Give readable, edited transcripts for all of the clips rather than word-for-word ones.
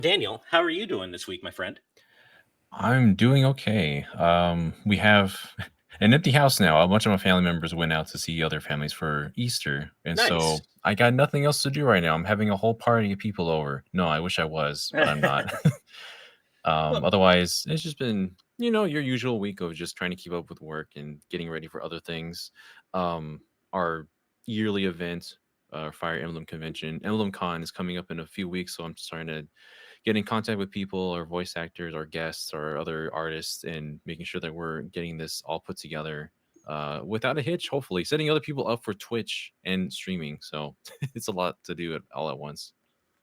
Daniel, how are you doing this week, my friend? I'm doing okay. We have an empty house now. A bunch of my family members went out to see other families for Easter, and Nice. so I got nothing else to do right now. I'm having a whole party of people over. No, I wish I was, but I'm not. Well, Otherwise, it's just been, your usual week of just trying to keep up with work and getting ready for other things. Our yearly event, Fire Emblem Convention, Emblem Con is coming up in a few weeks, so I'm just trying to get in contact with people or voice actors or guests or other artists and making sure that we're getting this all put together without a hitch, hopefully setting other people up for Twitch and streaming. So it's a lot to do it all at once.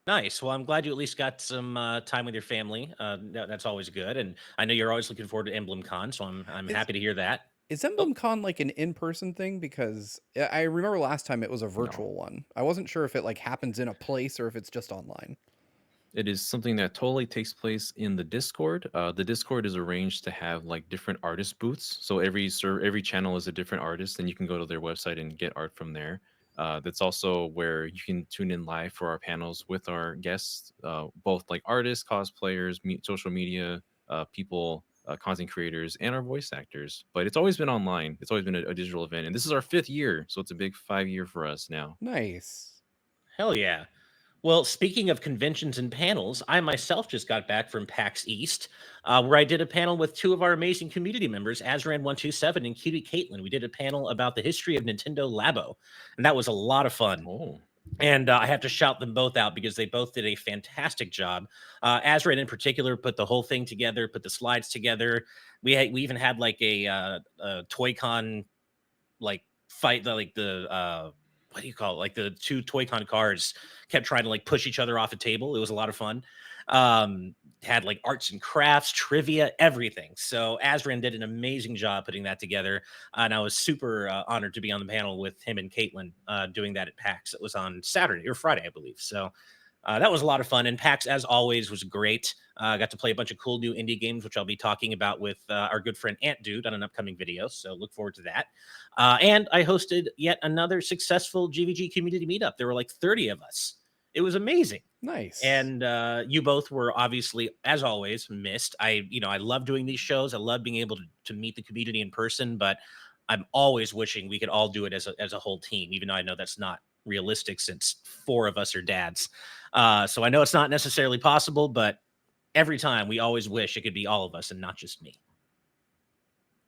nice. Well, I'm glad you at least got some time with your family. That's always good, and I know you're always looking forward to Emblem Con, so I'm Is happy to hear that. is Oh, Emblem Con like an in-person thing? Because I remember last time it was a No, virtual one. I wasn't sure if it like happens in a place or if it's just online. it is something that totally takes place in the Discord. The Discord is arranged to have like different artist booths. So every channel is a different artist, and you can go to their website and get art from there. That's also where you can tune in live for our panels with our guests, both like artists, cosplayers, social media people, content creators, and our voice actors. But it's always been online. It's always been a digital event, and this is our 5th year, so it's a big 5 year for us now. Nice. hell yeah. Well, speaking of conventions and panels, I myself just got back from PAX East, where I did a panel with two of our amazing community members, Azran127 and Cutie Caitlin. We did a panel about the history of Nintendo Labo, and that was a lot of fun. Oh, And I have to shout them both out because they both did a fantastic job. Azrain in particular put the whole thing together, put the slides together. We even had like a Toy Con like fight, like the what do you call it? Like the two Toy Con cars kept trying to like push each other off a table. It was a lot of fun. Had like arts and crafts, trivia, everything. So Azran did an amazing job putting that together, and I was super honored to be on the panel with him and Caitlin doing that at PAX. It was on Saturday or Friday, I believe. So that was a lot of fun. And PAX, as always, was great. I got to play a bunch of cool new indie games, which I'll be talking about with our good friend Ant Dude on an upcoming video. So look forward to that. And I hosted yet another successful GVG community meetup. There were like 30 of us. It was amazing. Nice. And you both were obviously, as always, missed. I love doing these shows. I love being able to meet the community in person, but I'm always wishing we could all do it as a whole team, even though I know that's not realistic since four of us are dads. So I know it's not necessarily possible, but every time we always wish it could be all of us and not just me.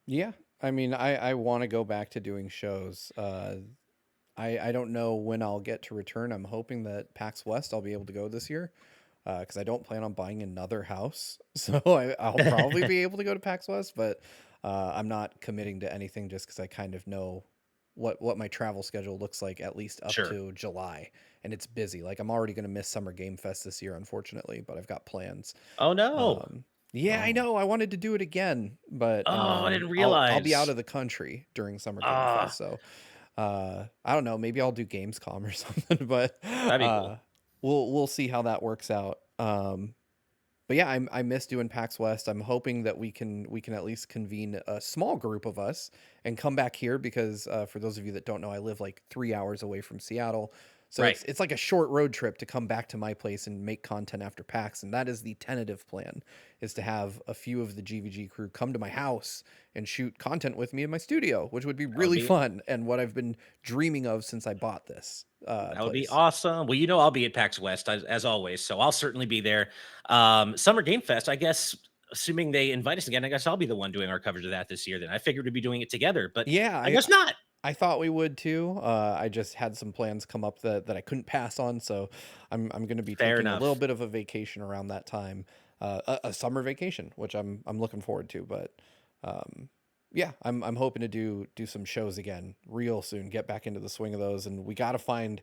Yeah. I mean, I want to go back to doing shows. I don't know when I'll get to return. I'm hoping that PAX West I'll be able to go this year. Because I don't plan on buying another house, so I'll probably be able to go to PAX West, but I'm not committing to anything just because I kind of know what my travel schedule looks like at least up Sure. to July, and it's busy. Like I'm already going to miss Summer Game Fest this year, unfortunately, but I've got plans. Oh no. Yeah, I oh, know. I wanted to do it again, but Oh, I didn't I'll be out realize. of the country during Summer Game Fest, Ah, so I don't know. Maybe I'll do Gamescom or something, but that'd be uh, cool. we'll see how that works out. But yeah, I miss doing PAX West. I'm hoping that we can at least convene a small group of us and come back here because for those of you that don't know, I live like 3 hours away from Seattle. So Right. it's like a short road trip to come back to my place and make content after PAX, and that is the tentative plan, is to have a few of the GVG crew come to my house and shoot content with me in my studio, which would be That would really be fun and what I've been dreaming of since I bought this that would be place. awesome. Well, I'll be at PAX West as always, so I'll certainly be there. Summer Game Fest, I guess, assuming they invite us again, I guess I'll be the one doing our coverage of that this year. Then I figured we'd be doing it together, but Yeah, I guess not. I thought we would too. I just had some plans come up that I couldn't pass on, so I'm going to be Fair taking a little enough. bit of a vacation around that time, a summer vacation, which I'm looking forward to. But um, yeah, I'm hoping to do some shows again real soon. Get back into the swing of those, and we got to find.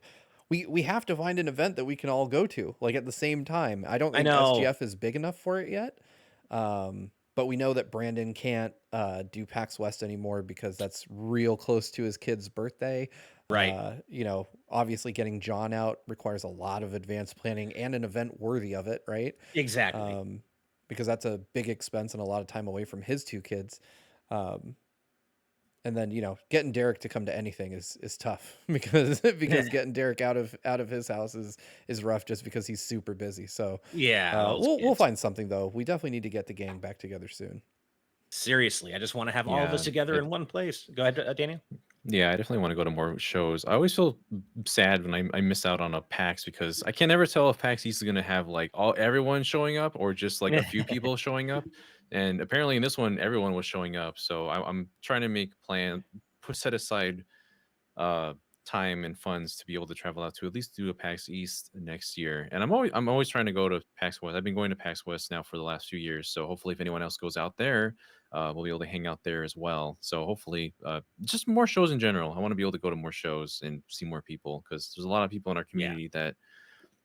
We have to find an event that we can all go to like at the same time. I don't I think know. SGF is big enough for it yet. But we know that Brandon can't do PAX West anymore because that's real close to his kid's birthday. Right. Obviously, getting John out requires a lot of advanced planning and an event worthy of it, right? Exactly. Because that's a big expense and a lot of time away from his two kids. Um, And then, getting Derek to come to anything is tough because getting Derek out of his house is rough just because he's super busy. So Yeah, those we'll kids. find something though. We definitely need to get the gang back together soon. Seriously, I just want to have all of us Yeah, together in one place. Go ahead, Daniel. yeah, I definitely want to go to more shows. I always feel sad when I miss out on a PAX because I can never tell if PAX East is gonna have like everyone showing up or just like a few people showing up. And apparently in this one, everyone was showing up. So I'm trying to make set aside uh time and funds to be able to travel out to at least do a PAX East next year. And I'm always trying to go to PAX West. I've been going to PAX West now for the last few years. So hopefully if anyone else goes out there, we'll be able to hang out there as well. So hopefully just more shows in general. I want to be able to go to more shows and see more people because there's a lot of people in our Yeah, community that,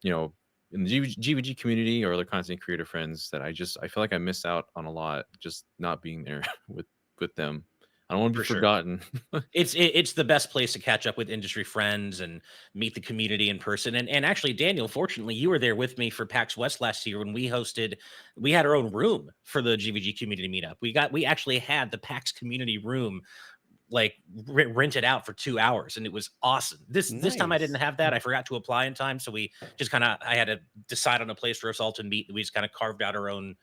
you know, in the GVG community or other content creator friends that I feel like I miss out on a lot just not being there with them. I don't want to for be sure. forgotten. It's the best place to catch up with industry friends and meet the community in person. And actually, Daniel, fortunately, you were there with me for PAX West last year when we had our own room for the GVG community meetup. We actually had the PAX community room like rented out for 2 hours, and it was awesome. This time I didn't Nice. have that. I forgot to apply in time, so we just kind of I had to decide on a place for us all to meet. We just kind of carved out our own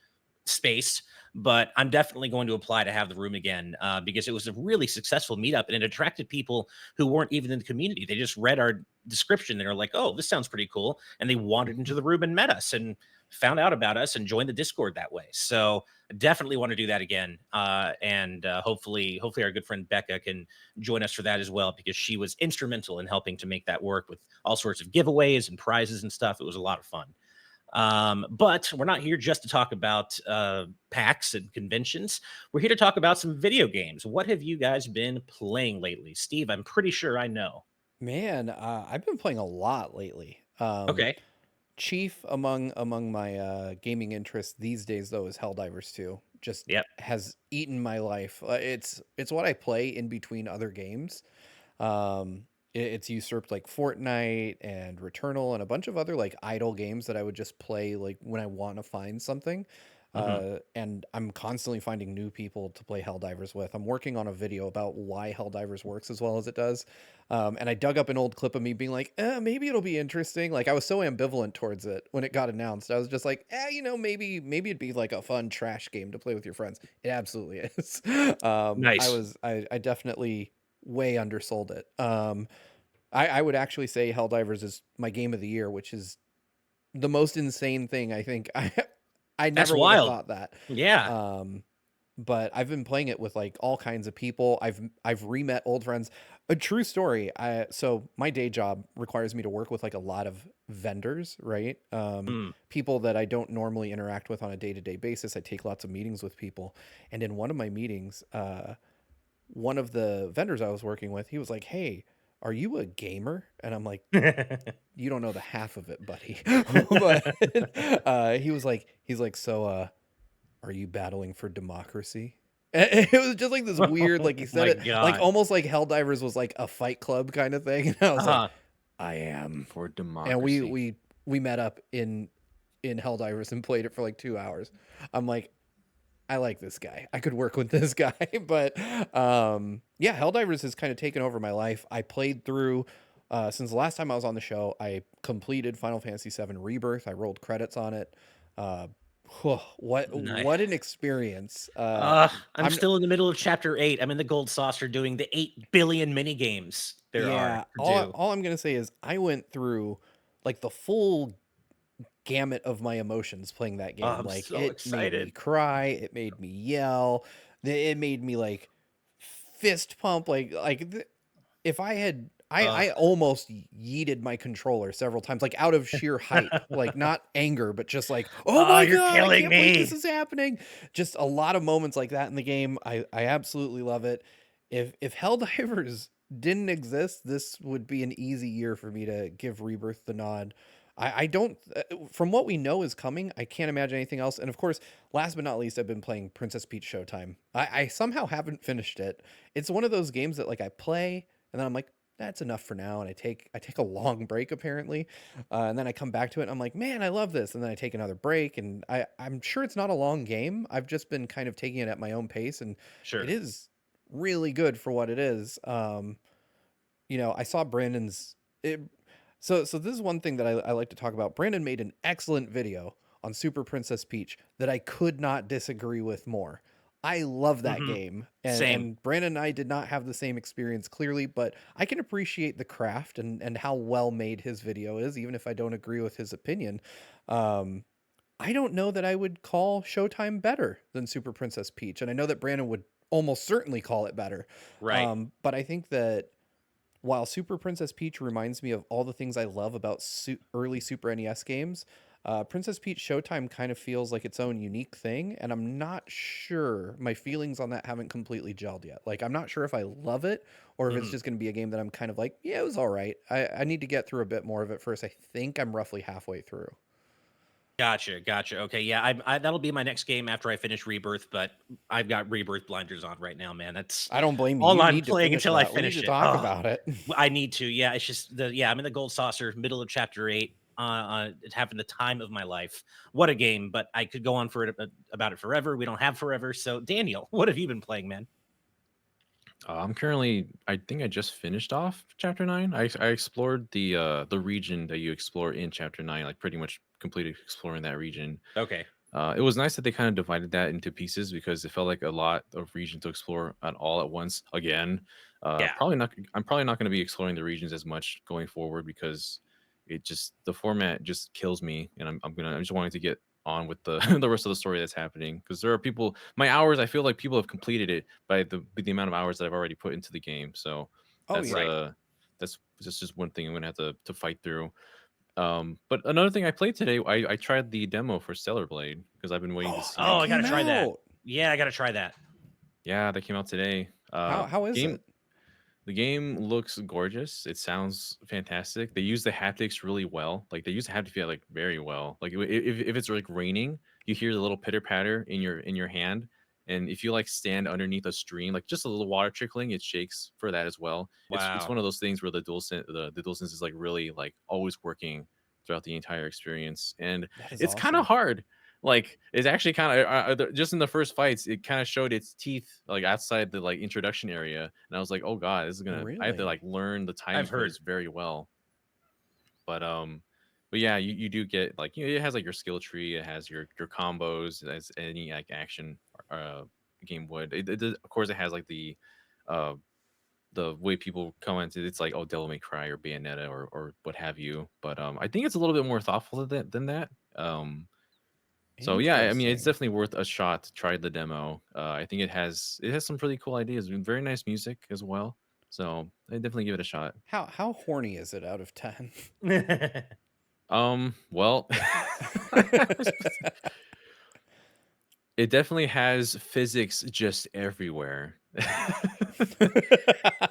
space, but I'm definitely going to apply to have the room again because it was a really successful meetup and it attracted people who weren't even in the community. They just read our description and are like, "Oh, this sounds pretty cool," and they wandered into the room and met us and found out about us and joined the Discord that way. So definitely want to do that again, and hopefully our good friend Becca can join us for that as well because she was instrumental in helping to make that work with all sorts of giveaways and prizes and stuff. It was a lot of fun. But we're not here just to talk about PAX and conventions. We're here to talk about some video games. What have you guys been playing lately? Steve, I'm pretty sure I know. Man, I've been playing a lot lately. Okay. Chief among my gaming interests these days though is Helldivers 2. Just Yep. has eaten my life. It's what I play in between other games. It's usurped like Fortnite and Returnal and a bunch of other like idle games that I would just play like when I want to find something. Hmm. And I'm constantly finding new people to play Helldivers with. I'm working on a video about why Helldivers works as well as it does. And I dug up an old clip of me being like, maybe it'll be interesting. Like I was so ambivalent towards it when it got announced. I was just like, maybe it'd be like a fun trash game to play with your friends. It absolutely is. Nice. I definitely way undersold it. I would actually say Helldivers is my game of the year, which is the most insane thing I think. I That's never would have wild. thought that. Yeah. Um, but I've been playing it with like all kinds of people. I've re-met old friends. A true story. So my day job requires me to work with like a lot of vendors, right? Mm. People that I don't normally interact with on a day-to-day basis. I take lots of meetings with people, and in one of my meetings, one of the vendors I was working with, he was like, "Hey, are you a gamer?" And I'm like, "You don't know the half of it, buddy." But he's like, "So, are you battling for democracy?" And it was just like this weird, Oh like he said my it, like god. almost like Helldivers was like a Fight Club kind of thing. And I was like, Uh-huh. "I am." For And we democracy. we we met up in Helldivers and played it for like 2 hours. I'm like, I like this guy. I could work with this guy. But yeah, Helldivers has kind of taken over my life. I played through since the last time I was on the show, I completed Final Fantasy VII Rebirth. I rolled credits on it. Uh Nice. what an experience. I'm I'm still in the middle of chapter 8. I'm in the gold saucer doing the 8 billion mini games there are Yeah, to do. all I'm gonna say is I went through like the full gamut of my emotions playing that Oh, game. I'm Like so it made me excited. cry, it made me yell, it made me like fist pump. If I had, Ugh. I almost yeeted my controller several times, like out of sheer hype, like not anger, but just like, oh Oh, my you're god, I killing can't believe this me. is happening. Just a lot of moments like that in the game. I absolutely love it. If Helldivers didn't exist, this would be an easy year for me to give Rebirth the nod. I don't, from what we know is coming, I can't imagine anything else. And of course, last but not least, I've been playing Princess Peach Showtime. I somehow haven't finished it. It's one of those games that like I play and then I'm like, that's enough for now. And I take a long break apparently, and then I come back to it. And I'm like, man, I love this. And then I take another break, and I'm sure it's not a long game. I've just been kind of taking it at my own pace, and it Sure. is really good for what it is. I saw Brandon's. So this is one thing that I like to talk about. Brandon made an excellent video on Super Princess Peach that I could not disagree with more. I love that Hmm. game, and Same. Brandon and I did not have the same experience clearly, but I can appreciate the craft and how well made his video is, even if I don't agree with his opinion. Um, I don't know that I would call Showtime better than Super Princess Peach, and I know that Brandon would almost certainly call it better. Right. But I think that while Super Princess Peach reminds me of all the things I love about early Super NES games, Princess Peach Showtime kind of feels like its own unique thing, and I'm not sure my feelings on that haven't completely gelled yet. Like, I'm not sure if I love it or if it's Hmm. just going to be a game that I'm kind of like, yeah, it was all right. I need to get through a bit more of it first. I think I'm roughly halfway through. Gotcha, gotcha. Okay, yeah, that'll be my next game after I finish Rebirth, but I've got Rebirth blinders on right now, man. That's I don't blame you. all You I'm need to playing finish until I that. We need to finish it. talk Oh, about it. I need to. Yeah, it's just I'm in the gold saucer, middle of chapter 8. It's having the time of my life. What a game! But I could go on for about it forever. We don't have forever. So, Daniel, what have you been playing, man? I'm currently. I think I just finished off chapter 9. I explored the region that you explore in chapter 9. Like pretty much completed exploring that region. Okay. It was nice that they kind of divided that into pieces because it felt like a lot of region to explore at all at once. Again, Yeah. probably not. I'm probably not going to be exploring the regions as much going forward because the format just kills me, and I'm just wanting to get on with the the rest of the story that's happening because there are people. My hours, I feel like people have completed it by the amount of hours that I've already put into the game. So Oh that's yeah. Right. uh that's just one thing I'm gonna have to fight through. But another thing I played today, I tried the demo for Stellar Blade because I've been waiting to That Oh, see. I gotta came try that. out. Yeah, I gotta try that. Yeah, that came out today. How is Game it? The game looks gorgeous. It sounds fantastic. They use the haptics really well. Like they use the haptic like very well. Like if it's like raining, you hear the little pitter patter in your hand, and if you like stand underneath a stream, like just a little water trickling, it shakes for that as well. It's Wow. one of those things where the DualSense is like really like always working throughout the entire experience, and That is it's kind of awesome. hard. Like it's actually kind of just in the first fights, it kind of showed its teeth like outside the like introduction area, and I was like, oh god, this is gonna. I have to Really? like learn the timing I've for heard. this very well. But but yeah, you do get like it has like your skill tree, it has your combos as any like action uh game would. Of course, it has like uh the way people commented, it's like oh Devil May Cry or Bayonetta or what have you. But I think it's a little bit more thoughtful than that. So yeah, I mean, it's Interesting. definitely worth a shot to try the demo. I think it has some pretty cool ideas, and very nice music as well. So I definitely give it a shot. How horny is it out of 10? Well, it definitely has physics just everywhere.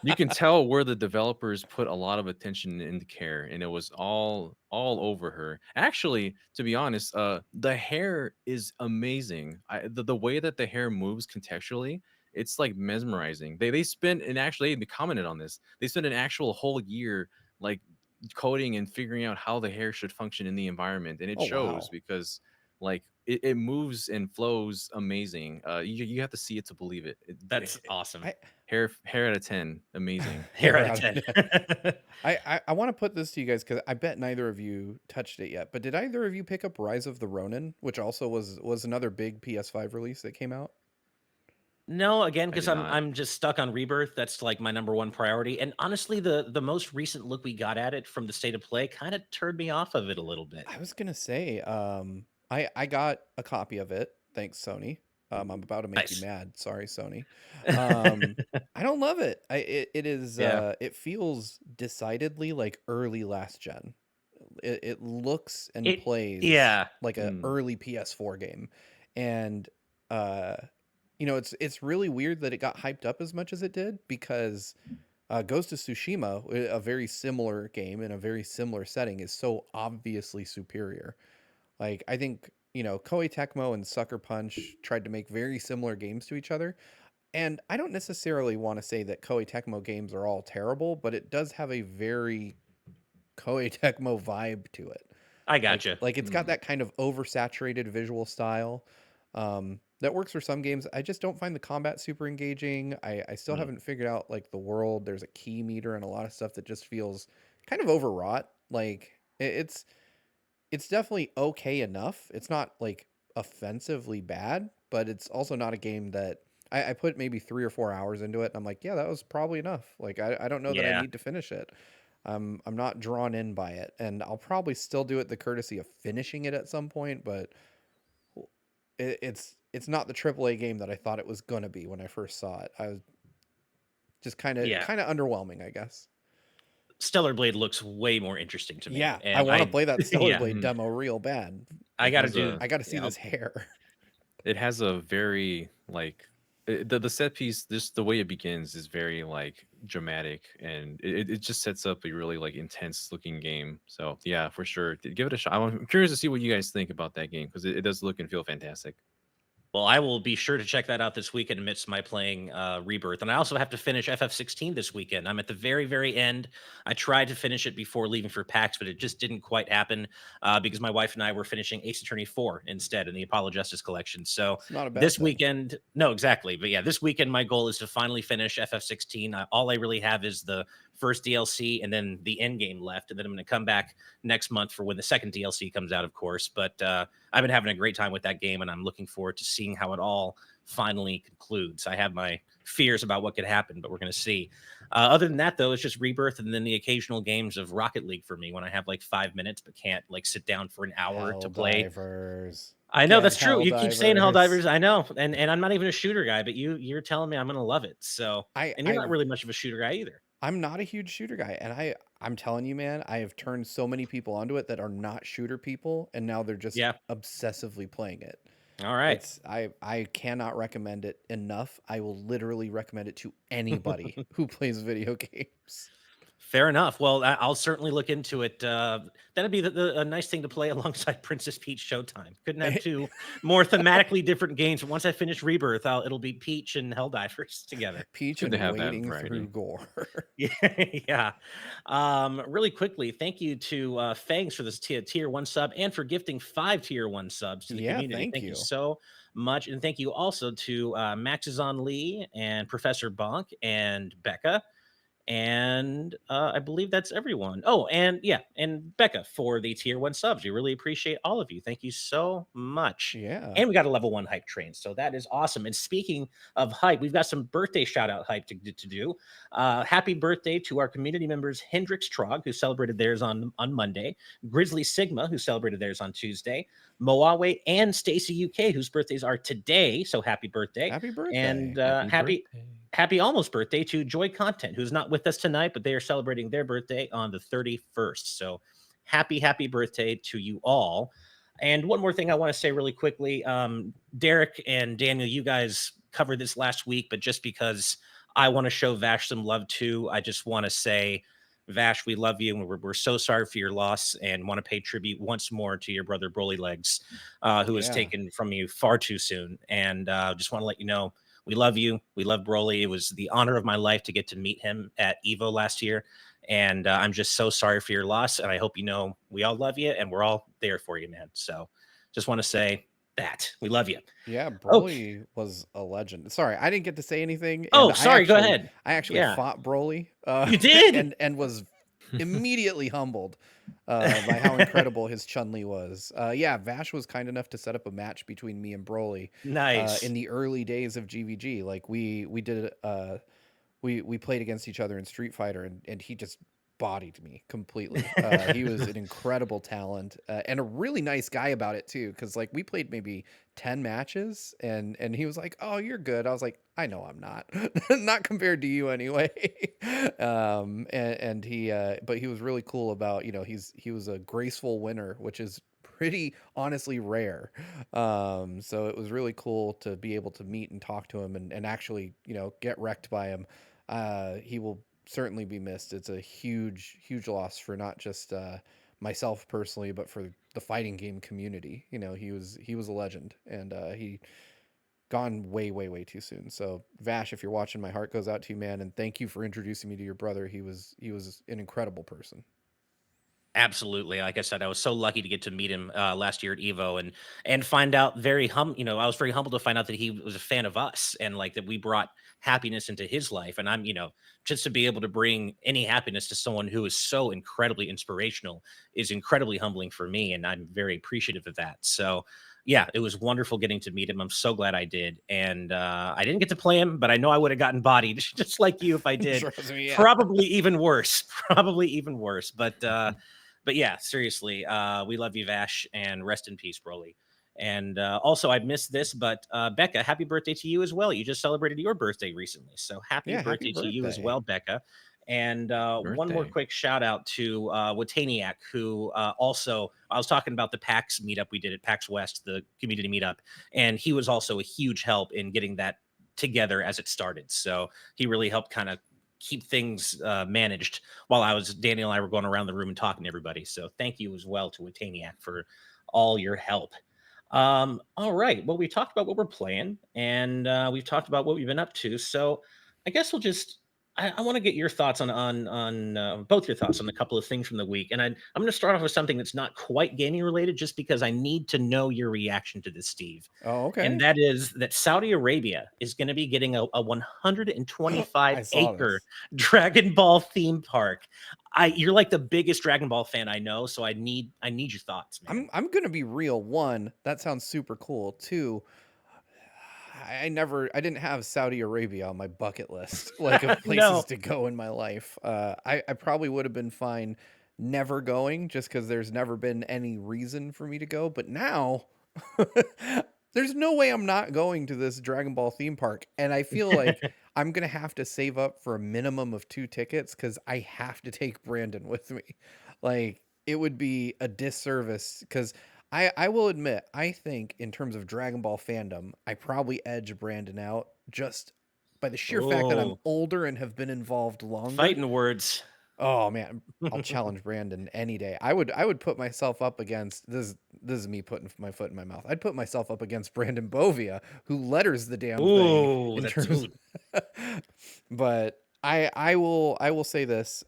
You can tell where the developers put a lot of attention and care, and it was all over her. Actually, to be honest, the hair is amazing. The way that the hair moves contextually, it's like mesmerizing. They spent and actually they commented on this. They spent an actual whole year like coding and figuring out how the hair should function in the environment, and it Oh shows wow. because like it moves and flows amazing. You have to see it to believe it. That's awesome. I Hair out of 10, amazing. Here hair out of out of 10. 10. I want to put this to you guys because I bet neither of you touched it yet. But did either of you pick up Rise of the Ronin, which also was another big PS5 release that came out? No, again, I because did not. I'm just stuck on Rebirth. That's like my number one priority. And honestly, the most recent look we got at it from the state of play kind of turned me off of it a little bit. I was gonna say, I got a copy of it. Thanks, Sony. I'm about to make you Nice. mad. Sorry, Sony. Um, I don't love it. It is Yeah. it feels decidedly like early last gen. It looks and It plays yeah. like a Hmm. early PS4 game, and uh, it's really weird that it got hyped up as much as it did because Ghost of Tsushima, a very similar game in a very similar setting, is so obviously superior. Like I think Koei Tecmo and Sucker Punch tried to make very similar games to each other, and I don't necessarily want to say that Koei Tecmo games are all terrible, but it does have a very Koei Tecmo vibe to it. I Like gotcha. like it's got Hmm. that kind of oversaturated visual style. that works for some games. I just don't find the combat super engaging. I still Mm. haven't figured out like the world. There's a key meter and a lot of stuff that just feels kind of overwrought. Like it's definitely okay enough. It's not like offensively bad, but it's also not a game that I put maybe 3 or 4 hours into it. And I'm like, yeah, that was probably enough. Like I don't know that I Yeah. need to finish it. I'm not drawn in by it, and I'll probably still do it the courtesy of finishing it at some point. But it's not the AAA game that I thought it was gonna be when I first saw it. I was just Yeah. kind of underwhelming, I guess. Stellar Blade looks way more interesting to me, Yeah, I and want to I play that Stellar yeah, Blade Mhm. demo real bad. I It got to has do a I got to see yeah, this hair. it has a very like the set piece. Just the way it begins is very like dramatic, and it just sets up a really like intense looking game. So yeah, for sure, give it a shot. I'm curious to see what you guys think about that game because it does look and feel fantastic. Well, I will be sure to check that out this weekend amidst my playing Rebirth. And I also have to finish FF16 this weekend. I'm at the very, very end. I tried to finish it before leaving for PAX, but it just didn't quite happen because my wife and I were finishing Ace Attorney 4 instead in the Apollo Justice Collection. So It's not a bad this thing. weekend, no, exactly. But yeah, this weekend, my goal is to finally finish FF16. All I really have is the first DLC and then the end game left. And then I'm going to come back next month for when the second DLC comes out, of course. But I've been having a great time with that game, and I'm looking forward to seeing how it all finally concludes. I have my fears about what could happen, but we're going to see. Other than that, though, it's just Rebirth and then the occasional games of Rocket League for me when I have like 5 minutes but can't like sit down for an hour to play. Helldivers. I know Get that's true. You keep saying Helldivers. Helldivers. I know, and I'm not even a shooter guy, but you're telling me I'm going to love it. So, I and you're I not really much of a shooter guy either. I'm not a huge shooter guy, and I'm telling you, man, I have turned so many people onto it that are not shooter people, and now they're just Yeah. obsessively playing it. All right. I cannot recommend it enough. I will literally recommend it to anybody who plays video games. Fair enough. Well, I'll certainly look into it. That'd be a nice thing to play alongside Princess Peach Showtime. Couldn't have two more thematically different games. Once I finish Rebirth, it'll be Peach and Helldivers together. Peach Good to and have that wading variety. through gore. Yeah, yeah. Really quickly, thank you to Fangs for this tier one sub and for gifting 5 tier 1 subs to the Yeah, community. thank Thank you you. so much, and thank you also to Maxizon Lee and Professor Bonk and Becca. And I believe that's everyone. Oh, and yeah, and Becca for the tier 1 subs. We really appreciate all of you. Thank you so much. Yeah. And we got a level 1 hype train. So that is awesome. And speaking of hype, we've got some birthday shout out hype to do. Happy birthday to our community members Hendrix Trog, who celebrated theirs on Monday, Grizzly Sigma, who celebrated theirs on Tuesday, Moawe and Stacy UK, whose birthdays are today. So happy birthday. Happy And birthday. Happy birthday. happy almost birthday to Joy Content, who's not with us tonight, but they are celebrating their birthday on the 31st. So happy birthday to you all. And one more thing I want to say really quickly. Derek and Daniel, you guys covered this last week, but just because I want to show Vash some love too, I just want to say, Vash, we love you, and we're so sorry for your loss, and want to pay tribute once more to your brother Broly Legs, who was Yeah. taken from you far too soon. And just want to let you know we love you. We love Broly. It was the honor of my life to get to meet him at Evo last year. And I'm just so sorry for your loss. And I hope you know we all love you and we're all there for you, man. So just want to say that we love you. Yeah, Okay. Broly was a legend. Sorry, I didn't get to say anything, and Oh, sorry. Go ahead. I actually Yeah. fought Broly, You did. and was immediately humbled by how incredible his Chun-Li was. Yeah, Vash was kind enough to set up a match between me and Broly in Nice. the early days of GVG. Like we did we played against each other in Street Fighter, and he just bodied me completely. He was an incredible talent, and a really nice guy about it too. Because like we played maybe 10 matches, and he was like, "Oh, you're good." I was like, "I know I'm not, not compared to you anyway." And he, but he was really cool about he was a graceful winner, which is pretty honestly rare. So it was really cool to be able to meet and talk to him and actually get wrecked by him. He will certainly be missed. It's a huge loss for not just myself personally, but for the fighting game community. He was a legend, and he gone way too soon. So Vash, if you're watching, my heart goes out to you, man, and thank you for introducing me to your brother. He was an incredible person. Absolutely. Like I said, I was so lucky to get to meet him last year at Evo and find out I was very humbled to find out that he was a fan of us and like that we brought happiness into his life. And just to be able to bring any happiness to someone who is so incredibly inspirational is incredibly humbling for me. And I'm very appreciative of that. So yeah, it was wonderful getting to meet him. I'm so glad I did. And I didn't get to play him, but I know I would have gotten bodied just like you if I did. Trust me, yeah. Probably even worse. Probably even worse. But yeah, seriously, we love you, Vash, and rest in peace, Broly. And also, I missed this, but Becca, happy birthday to you as well. You just celebrated your birthday recently, so happy Yeah, happy birthday to you as birthday. well, Becca. And one more Birthday. quick shout out to Wataniac, who also I was talking about the PAX meetup we did at PAX West, the community meetup, and he was also a huge help in getting that together as it started. So he really helped kind of keep things managed while Daniel and I were going around the room and talking to everybody. So thank you as well to Wataniac for all your help. All right. Well, we talked about what we're playing and we've talked about what we've been up to. So I guess I want to get your thoughts on both your thoughts on a couple of things from the week. And I'm going to start off with something that's not quite gaming related, just because I need to know your reaction to this, Steve. Oh, And okay. that is that Saudi Arabia is going to be getting a 125 I saw acre this. Dragon Ball theme park. You're like the biggest Dragon Ball fan I know, so I need your thoughts, man. I'm gonna be real. One, that sounds super cool. Two, I didn't have Saudi Arabia on my bucket list, like of places No. to go in my life. I probably would have been fine never going just because there's never been any reason for me to go. But now, there's no way I'm not going to this Dragon Ball theme park, and I feel like I'm gonna have to save up for a minimum of 2 tickets because I have to take Brandon with me. Like it would be a disservice because I will admit, I think in terms of Dragon Ball fandom, I probably edge Brandon out just by the sheer fact that I'm Oh, older and have been involved longer. fighting words. Oh man, I'll challenge Brandon any day. I would put myself up against this. This is me putting my foot in my mouth. I'd put myself up against Brandon Bovia, who letters the damn thing Ooh, in that's terms. ooh. But I will say this.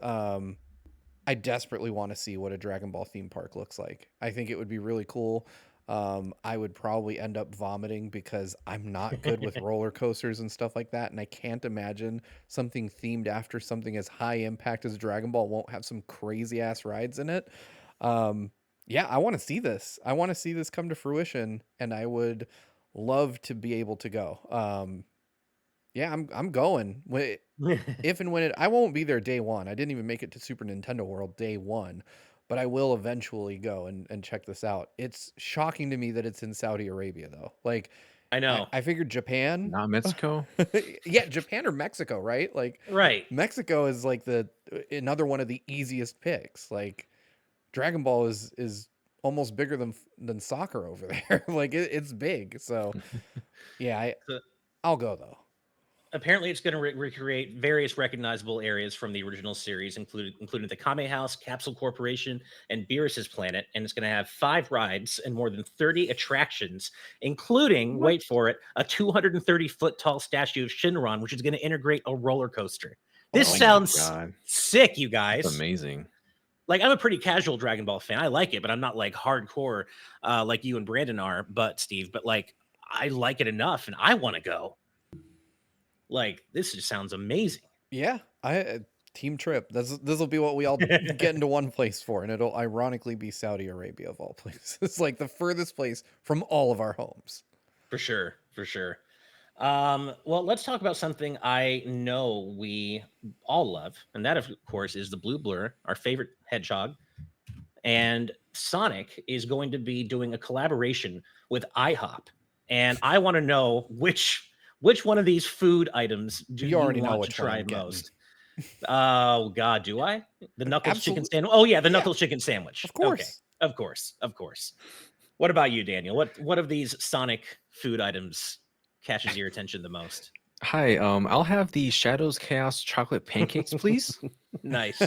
I desperately want to see what a Dragon Ball theme park looks like. I think it would be really cool. I would probably end up vomiting because I'm not good with roller coasters and stuff like that, and I can't imagine something themed after something as high impact as Dragon Ball won't have some crazy ass rides in it. Um, yeah, I want to see this. I want to see this come to fruition, and I would love to be able to go. Yeah, I'm going. If and when I won't be there day one. I didn't even make it to Super Nintendo World day one, but I will eventually go and check this out. It's shocking to me that it's in Saudi Arabia though. Like I know. I figured Japan. Not Mexico. Yeah, Japan or Mexico, right? Like Right. Mexico is like the another one of the easiest picks. Like Dragon Ball is almost bigger than soccer over there. Like it's big. So yeah, So I'll go though. apparently, it's going to recreate various recognizable areas from the original series, including the Kame House, Capsule Corporation, and Beerus's Planet. And it's going to have 5 rides and more than 30 attractions, including, What? wait for it, a 230-foot tall statue of Shinron, which is going to integrate a roller coaster. This Oh Oh my my sounds god, sick, you that's guys. amazing. Like, I'm a pretty casual Dragon Ball fan. I like it, but I'm not like hardcore like you and Brandon are, but Steve, but like, I like it enough and I want to go. Like, this just sounds amazing. Yeah, I team trip. This will be what we all get into one place for, and it'll ironically be Saudi Arabia of all places. It's like the furthest place from all of our homes. For sure, for sure. Well, let's talk about something I know we all love, and that, of course, is the Blue Blur, our favorite hedgehog. And Sonic is going to be doing a collaboration with IHOP, and I want to know which one of these food items do You you already know want to which one try I'm getting. most? Oh God, do I? The Knuckles chicken Absolutely, sandwich. Oh yeah, the yeah, Knuckles chicken sandwich. of Okay, course. of course, of course. What about you, Daniel? What of these Sonic food items catches your attention the most? Hi, I'll have the Shadows Chaos chocolate pancakes, please. Nice.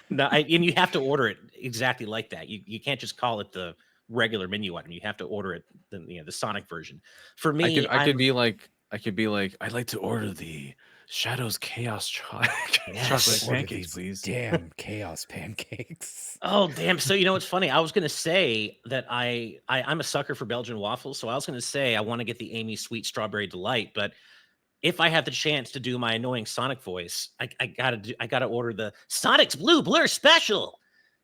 No, and you have to order it exactly like that. You can't just call it the regular menu item. You have to order it the Sonic version. For I could me, I could be like I could be like I'd like to order the Shadow's Chaos chocolate Yes. Order pancakes, these please. damn chaos pancakes. Oh, damn. So you know what's funny? I was gonna say that I'm a sucker for Belgian waffles, so I was gonna say I want to get the Amy Sweet Strawberry Delight, but if I have the chance to do my annoying Sonic voice, I gotta order the Sonic's Blue Blur Special.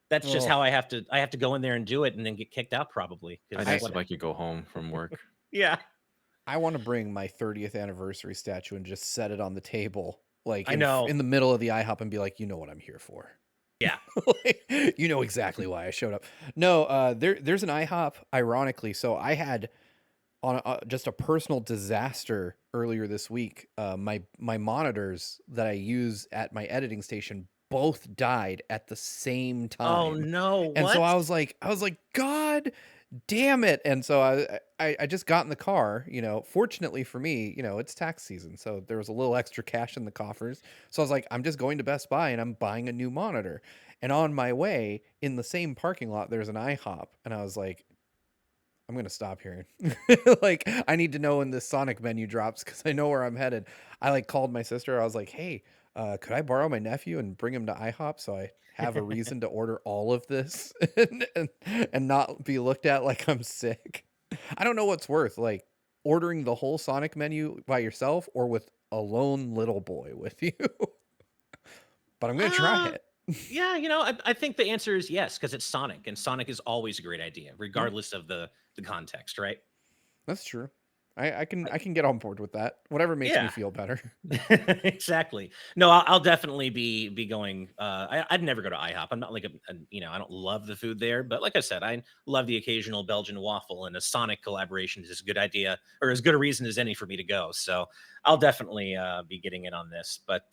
That's just Oh, how I have to go in there and do it and then get kicked out probably I'd because I ask what if I could go home from work. yeah, I want to bring my 30th anniversary statue and just set it on the table, like I know. in the middle of the IHOP, and be like, you know what I'm here for. Yeah. You know exactly why I showed up. No, there's an IHOP. Ironically, so I had on just a personal disaster earlier this week. My monitors that I use at my editing station both died at the same Oh time, no, and so what? I was like, God damn it! And so I just got in the car. You know, fortunately for me, you know, it's tax season, so there was a little extra cash in the coffers. So I was like, I'm just going to Best Buy and I'm buying a new monitor. And on my way in the same parking lot, there's an IHOP, and I was like, I'm gonna stop here. Like, I need to know when this Sonic menu drops because I know where I'm headed. I like called my sister. I was like, "Hey, could I borrow my nephew and bring him to IHOP so I have a reason to order all of this and not be looked at like I'm sick?" I don't know what's worth, like ordering the whole Sonic menu by yourself or with a lone little boy with you. But I'm gonna try Uh it. yeah, I think the answer is yes, because it's Sonic, and Sonic is always a great idea, Yeah, regardless of the context, right? that's true. I can get on board with that. Whatever makes me Yeah. feel better. Exactly. No, I'll definitely be going. I'd never go to IHOP. I'm not like I don't love the food there, but like I said, I love the occasional Belgian waffle, and a Sonic collaboration is a good idea or as good a reason as any for me to go. So I'll definitely be getting in on this. But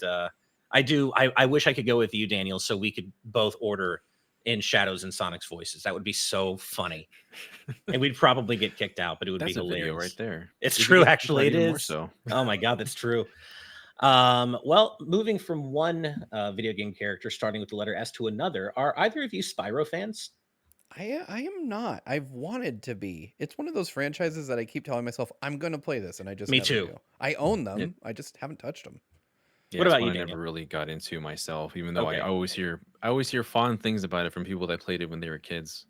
I wish I could go with you, Daniel, so we could both order in Shadows and Sonic's voices. That would be so funny, and we'd probably get kicked out, but it would be That's a video right hilarious. there. It's If you true, get kicked actually. out, It even more is. so. Oh my god, that's true. Well, moving from one video game character, starting with the letter S to another, are either of you Spyro fans? I am not. I've wanted to be. It's one of those franchises that I keep telling myself I'm going to play this and I just Me never too. do. I own It, them. I just haven't touched them. yeah, What it's about one you, I never Daniel? really got into myself, even though Okay. I always hear fond things about it from people that played it when they were kids.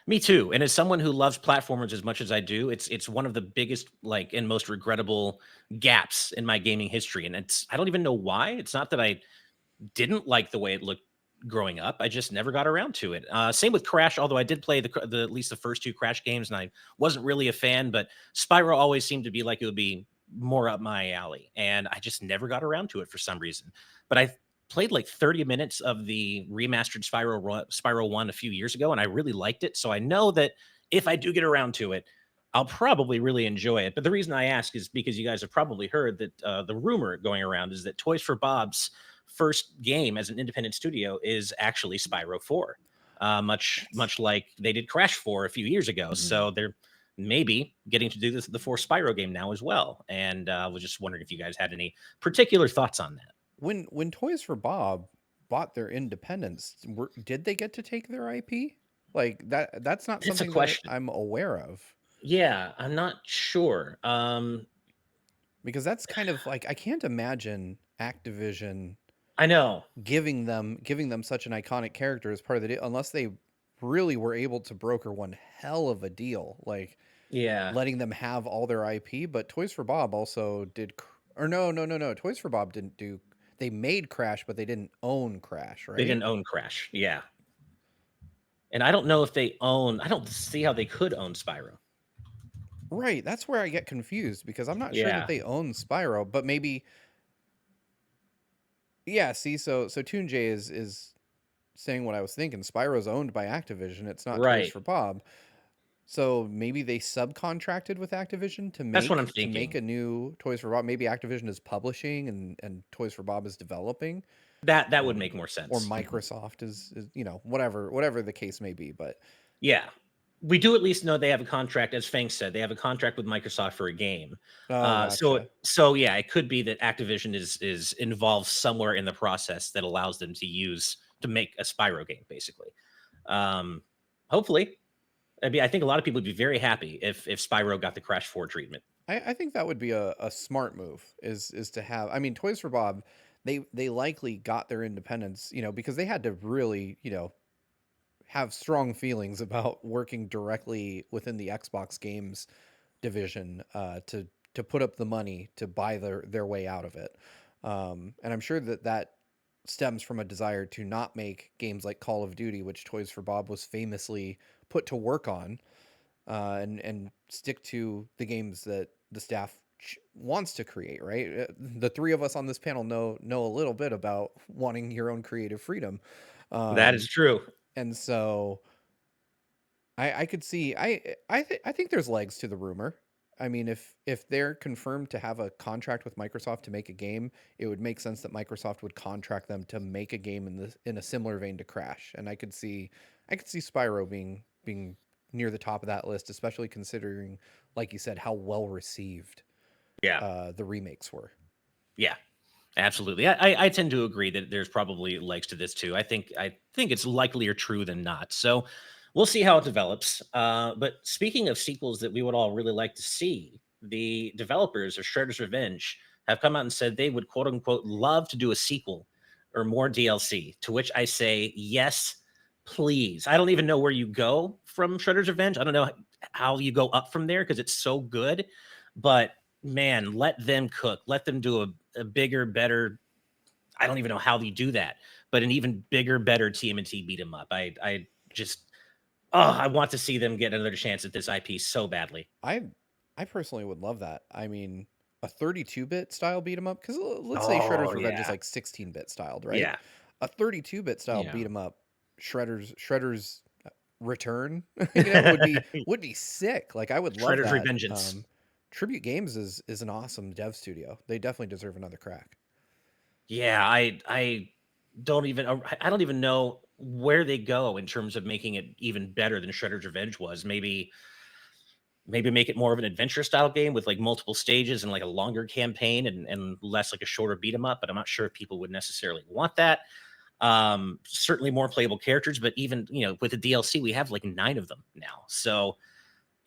Me too. And as someone who loves platformers as much as I do, it's one of the biggest like and most regrettable gaps in my gaming history. And it's I don't even know why. It's not that I didn't like the way it looked growing up. I just never got around to it. Same with Crash, although I did play the at least the first two Crash games, and I wasn't really a fan. But Spyro always seemed to be like it would be more up my alley, and I just never got around to it for some reason. But I played like 30 minutes of the remastered Spyro 1 a few years ago, and I really liked it. So I know that if I do get around to it, I'll probably really enjoy it. But the reason I ask is because you guys have probably heard that the rumor going around is that Toys for Bob's first game as an independent studio is actually Spyro 4, That's much like they did Crash 4 a few years ago. Mhm. So they're maybe getting to do this the 4 Spyro game now as well. And I was just wondering if you guys had any particular thoughts on that. when Toys for Bob bought their independence, did they get to take their IP? Like that's not That's a something that question. I'm aware of Yeah, I'm not sure. because that's kind of like I can't imagine Activision I know. giving them such an iconic character as part of the deal unless they really were able to broker one hell of a deal, like Yeah, letting them have all their IP. But Toys for Bob also did, or no. Toys for Bob didn't do. They made Crash, but they didn't own Crash, they right? didn't own Crash. Yeah, and I don't know if they own. I don't see how they could own Spyro. Right. That's where I get confused because I'm not sure that Yeah, they own Spyro, but maybe. Yeah. See, so Toon J is saying what I was thinking. Spyro's owned by Activision. It's not Toys right. for Bob. So maybe they subcontracted with Activision That's what I'm to make thinking. a new Toys for Bob. Maybe Activision is publishing and Toys for Bob is developing, That would make or more or sense. Microsoft is whatever the case may be. But Yeah. We do at least know they have a contract, as Fang said, they have a contract with Microsoft for a game. oh, gotcha. So yeah, it could be that Activision is involved somewhere in the process that allows them to make a Spyro game, basically. Um, hopefully. I think a lot of people would be very happy if Spyro got the Crash 4 treatment. I think that would be a smart move is to have. I mean, Toys for Bob, they likely got their independence, because they had to really, have strong feelings about working directly within the Xbox games division to put up the money to buy their way out of it. And I'm sure that stems from a desire to not make games like Call of Duty, which Toys for Bob was famously put to work on, and stick to the games that the staff wants to create. Right, the three of us on this panel know a little bit about wanting your own creative freedom, That is um, true. and so I could see I think there's legs to the rumor. I mean, if they're confirmed to have a contract with Microsoft to make a game, it would make sense that Microsoft would contract them to make a game in a similar vein to Crash. And I could see Spyro being near the top of that list, especially considering, like you said, how well received Yeah. the remakes were. Yeah. Absolutely. I tend to agree that there's probably legs to this too. I think it's likelier true than not. So we'll see how it develops. But speaking of sequels that we would all really like to see, the developers of Shredder's Revenge have come out and said they would quote unquote love to do a sequel or more DLC. To which I say yes, please. I don't even know where you go from Shredder's Revenge. I don't know how you go up from there because it's so good. But man, let them cook. Let them do a bigger, better. I don't even know how they do that, but an even bigger, better TMNT beat 'em up. I just I want to see them get another chance at this IP so badly. I I personally would love that. I mean, a 32-bit style beat 'em up, because let's say Oh Shredder's Revenge is yeah, like 16-bit styled, right? yeah. A 32-bit style Yeah. beat 'em up, Shredder's Return, would be sick. Like, I would love Shredder's that. Revengeance. Tribute Games is an awesome dev studio. They definitely deserve another crack. Yeah, I don't even I don't even know where they go in terms of making it even better than Shredder's Revenge was. Maybe make it more of an adventure style game with like multiple stages and like a longer campaign and less like a shorter beat 'em up, but I'm not sure if people would necessarily want that. Certainly more playable characters, but even with the DLC, we have like 9 of them now. So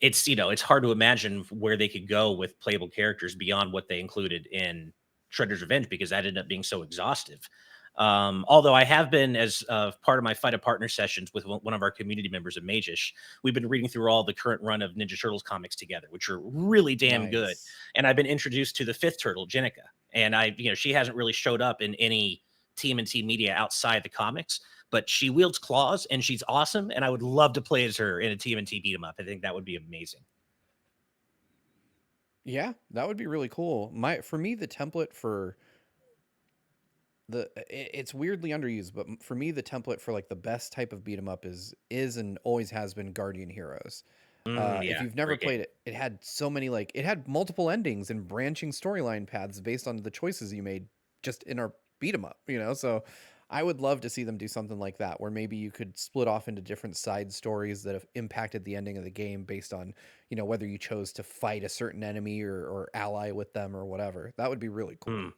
it's hard to imagine where they could go with playable characters beyond what they included in Shredder's Revenge because that ended up being so exhaustive. Although I have been, as part of my Fight a Partner sessions with one of our community members at Magish, we've been reading through all the current run of Ninja Turtles comics together, which are really damn good. Nice. And I've been introduced to the fifth turtle, Jenica, and she hasn't really showed up in any TMNT media outside the comics, but she wields claws and she's awesome. And I would love to play as her in a TMNT beat 'em up. I think that would be amazing. Yeah, that would be really cool. For me, the template for it's weirdly underused, but for me, the template for like the best type of beat 'em up is and always has been Guardian Heroes. If Yeah, you've never great game. played it, it had so many, like, it had multiple endings and branching storyline paths based on the choices you made just in our beat 'em up. So I would love to see them do something like that, where maybe you could split off into different side stories that have impacted the ending of the game based on whether you chose to fight a certain enemy or ally with them or whatever. That would be really cool. Hmm.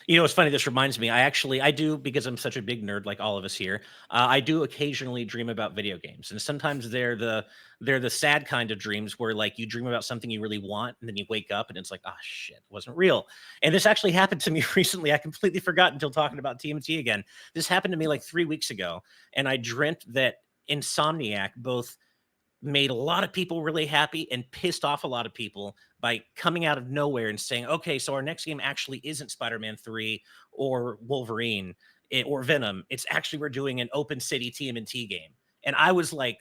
It's funny. This reminds me. I do because I'm such a big nerd, like all of us here. I do occasionally dream about video games, and sometimes they're the sad kind of dreams where like you dream about something you really want, and then you wake up and it's like, oh shit, it wasn't real. And this actually happened to me recently. I completely forgot until talking about TMT again. This happened to me like 3 weeks ago, and I dreamt that Insomniac both made a lot of people really happy and pissed off a lot of people by coming out of nowhere and saying, okay, so our next game actually isn't Spider-Man 3 or Wolverine or Venom. It's actually we're doing an open city TMNT game. And I was like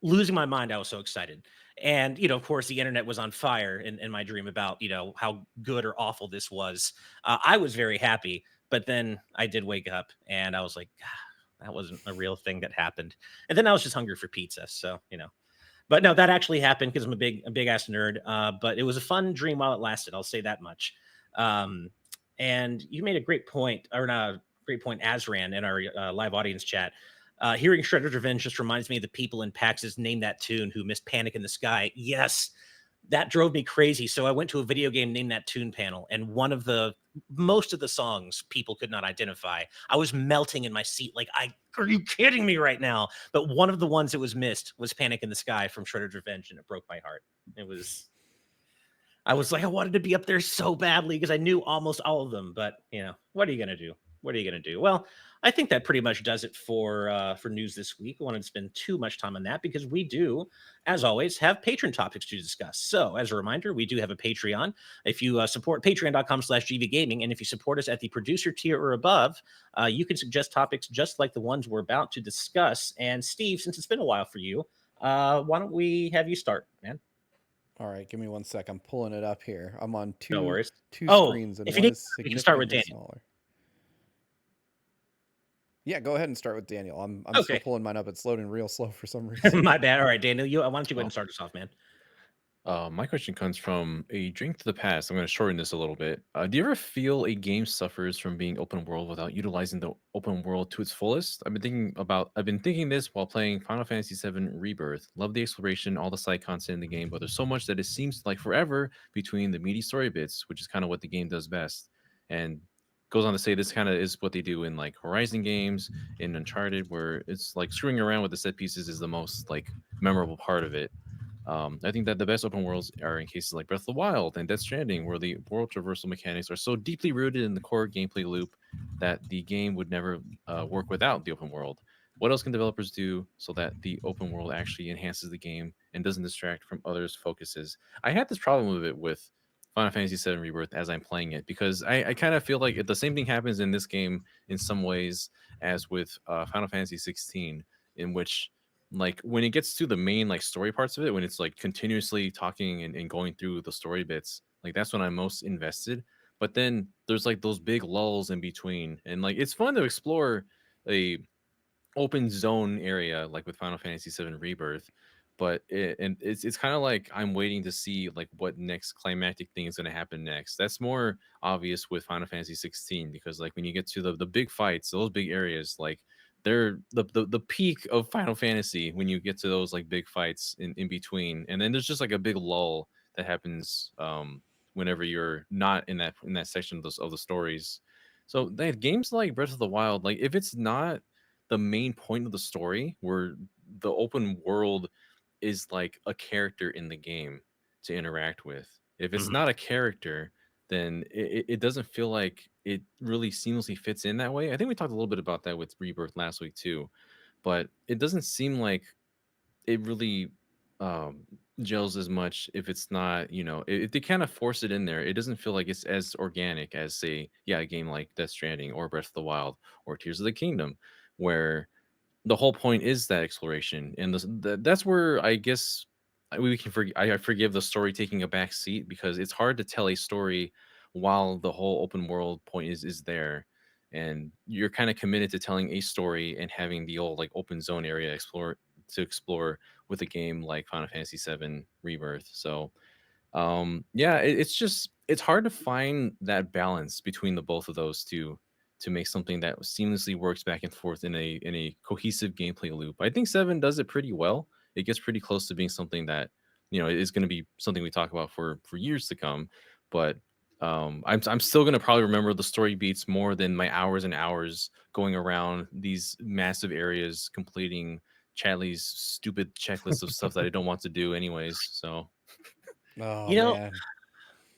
losing my mind. I was so excited. And, of course, the internet was on fire in my dream about, how good or awful this was. I was very happy. But then I did wake up and I was like, that wasn't a real thing that happened. And then I was just hungry for pizza. So, but no, that actually happened because I'm a big ass nerd. But it was a fun dream while it lasted. I'll say that much. Um, and you made a great point, or not a great point, Azran, in our live audience chat. Hearing Shredder's Revenge just reminds me of the people in PAX's Name That Tune who missed Panic in the Sky. Yes, that drove me crazy. So I went to a video game Name That Tune panel, and most of the songs people could not identify. I was melting in my seat. Like, are you kidding me right now? But one of the ones that was missed was Panic in the Sky from Shredder's Revenge, and it broke my heart. It was I was like, I wanted to be up there so badly because I knew almost all of them, but what are you gonna do? What are you gonna do? Well, I think that pretty much does it for news this week. I wanted to spend too much time on that because we do, as always, have patron topics to discuss. So, as a reminder, we do have a Patreon. If you support patreon.com/GVGaming, and if you support us at the producer tier or above, you can suggest topics just like the ones we're about to discuss. And Steve, since it's been a while for you, why don't we have you start, man? All right, give me one sec. I'm pulling it up here. I'm on No two worries. two Oh, screens, and if you one need, is we can start with significantly Daniel. smaller. Yeah, go ahead and start with Daniel. I'm still Okay. pulling mine up. It's loading real slow for some reason. My bad. All right, Daniel, why don't you go ahead Oh. and start us off, man? My question comes from a drink to the past. I'm going to shorten this a little bit. Do you ever feel a game suffers from being open world without utilizing the open world to its fullest? I've been thinking this while playing Final Fantasy VII Rebirth. Love the exploration, all the side content in the game, but there's so much that it seems like forever between the meaty story bits, which is kind of what the game does best. And goes on to say this kind of is what they do in like Horizon games, in Uncharted, where it's like screwing around with the set pieces is the most like memorable part of it. I think that the best open worlds are in cases like Breath of the Wild and Death Stranding, where the world traversal mechanics are so deeply rooted in the core gameplay loop that the game would never work without the open world. What else can developers do so that the open world actually enhances the game and doesn't distract from others' focuses? I had this problem with it with Final Fantasy VII Rebirth as I'm playing it because I kind of feel like the same thing happens in this game in some ways as with Final Fantasy 16, in which like when it gets to the main like story parts of it, when it's like continuously talking and going through the story bits, like that's when I'm most invested. But then there's like those big lulls in between, and like it's fun to explore a open zone area like with Final Fantasy VII Rebirth, but it's kind of like I'm waiting to see like what next climactic thing is going to happen next. That's more obvious with Final Fantasy 16 because like when you get to the big fights, those big areas, like they're the peak of Final Fantasy when you get to those like big fights in between, and then there's just like a big lull that happens whenever you're not in that section of the stories. So they games like Breath of the Wild, like if it's not the main point of the story where the open world is like a character in the game to interact with. If it's Mhm. not a character, then it doesn't feel like it really seamlessly fits in that way. I think we talked a little bit about that with Rebirth last week too, but it doesn't seem like it really um gels as much if it's not, if they kind of force it in there, it doesn't feel like it's as organic as say, yeah, a game like Death Stranding or Breath of the Wild or Tears of the Kingdom, where the whole point is that exploration, and that's where I guess we can I forgive the story taking a back seat because it's hard to tell a story while the whole open world point is there, and you're kind of committed to telling a story and having the old like open zone area explore with a game like Final Fantasy VII Rebirth. So yeah, it's just it's hard to find that balance between the both of those two to make something that seamlessly works back and forth in a cohesive gameplay loop. I think 7 does it pretty well. It gets pretty close to being something that is going to be something we talk about for years to come. But I'm still going to probably remember the story beats more than my hours and hours going around these massive areas completing Chadley's stupid checklist of stuff that I don't want to do anyways. So Oh You know, man.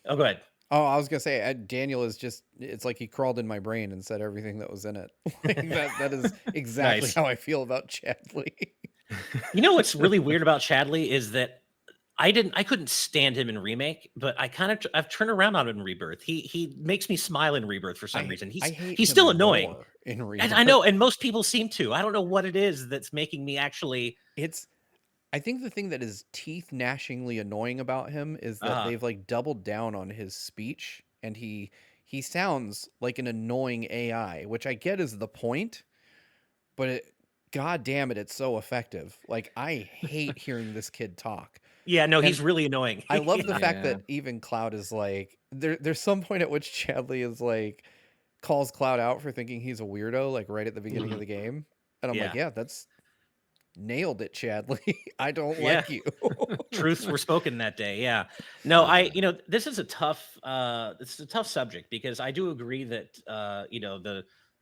oh, go ahead. Oh, I was gonna say Daniel is just—it's like he crawled in my brain and said everything that was in it. Like that is exactly Nice. how I feel about Chadley. You know what's really weird about Chadley is that I couldn't stand him in Remake, but I've turned around on him in Rebirth. He makes me smile in Rebirth for some reason. I hate He's still him annoying. more in And I Rebirth. know, and most people seem to. I don't know what it is that's making me actually It's I think the thing that is teeth gnashingly annoying about him is that uh they've like doubled down on his speech, and he sounds like an annoying AI, which I get is the point, but god damn it, it's so effective. Like I hate hearing this kid talk. yeah, no, And he's really annoying. I love the Yeah. fact Yeah. that even Cloud is like there's some point at which Chadley is like calls Cloud out for thinking he's a weirdo, like right at the beginning of Mhm. the game. And I'm like, Yeah. yeah, that's nailed it, Chadley. I don't Yeah. like you. Truths were spoken that day. Yeah. No, Yeah. this is a tough subject because I do agree that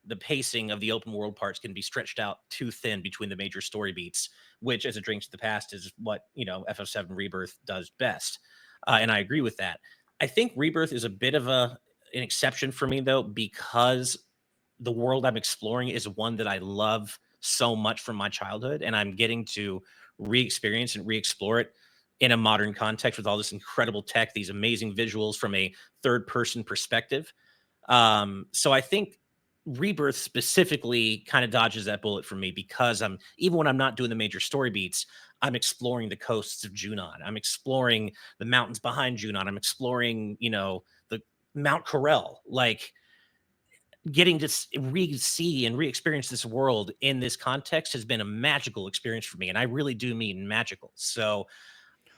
the pacing of the open world parts can be stretched out too thin between the major story beats, which as a drink to the past is what, FF7 Rebirth does best. and I agree with that. I think Rebirth is a bit of an exception for me though, because the world I'm exploring is one that I love so much from my childhood, and I'm getting to re-experience and re-explore it in a modern context with all this incredible tech, these amazing visuals from a third-person perspective. So I think Rebirth specifically kind of dodges that bullet for me because I'm even when I'm not doing the major story beats, I'm exploring the coasts of Junon. I'm exploring the mountains behind Junon. I'm exploring, the Mount Corel. Like getting to re-see and re-experience this world in this context has been a magical experience for me, and I really do mean magical. So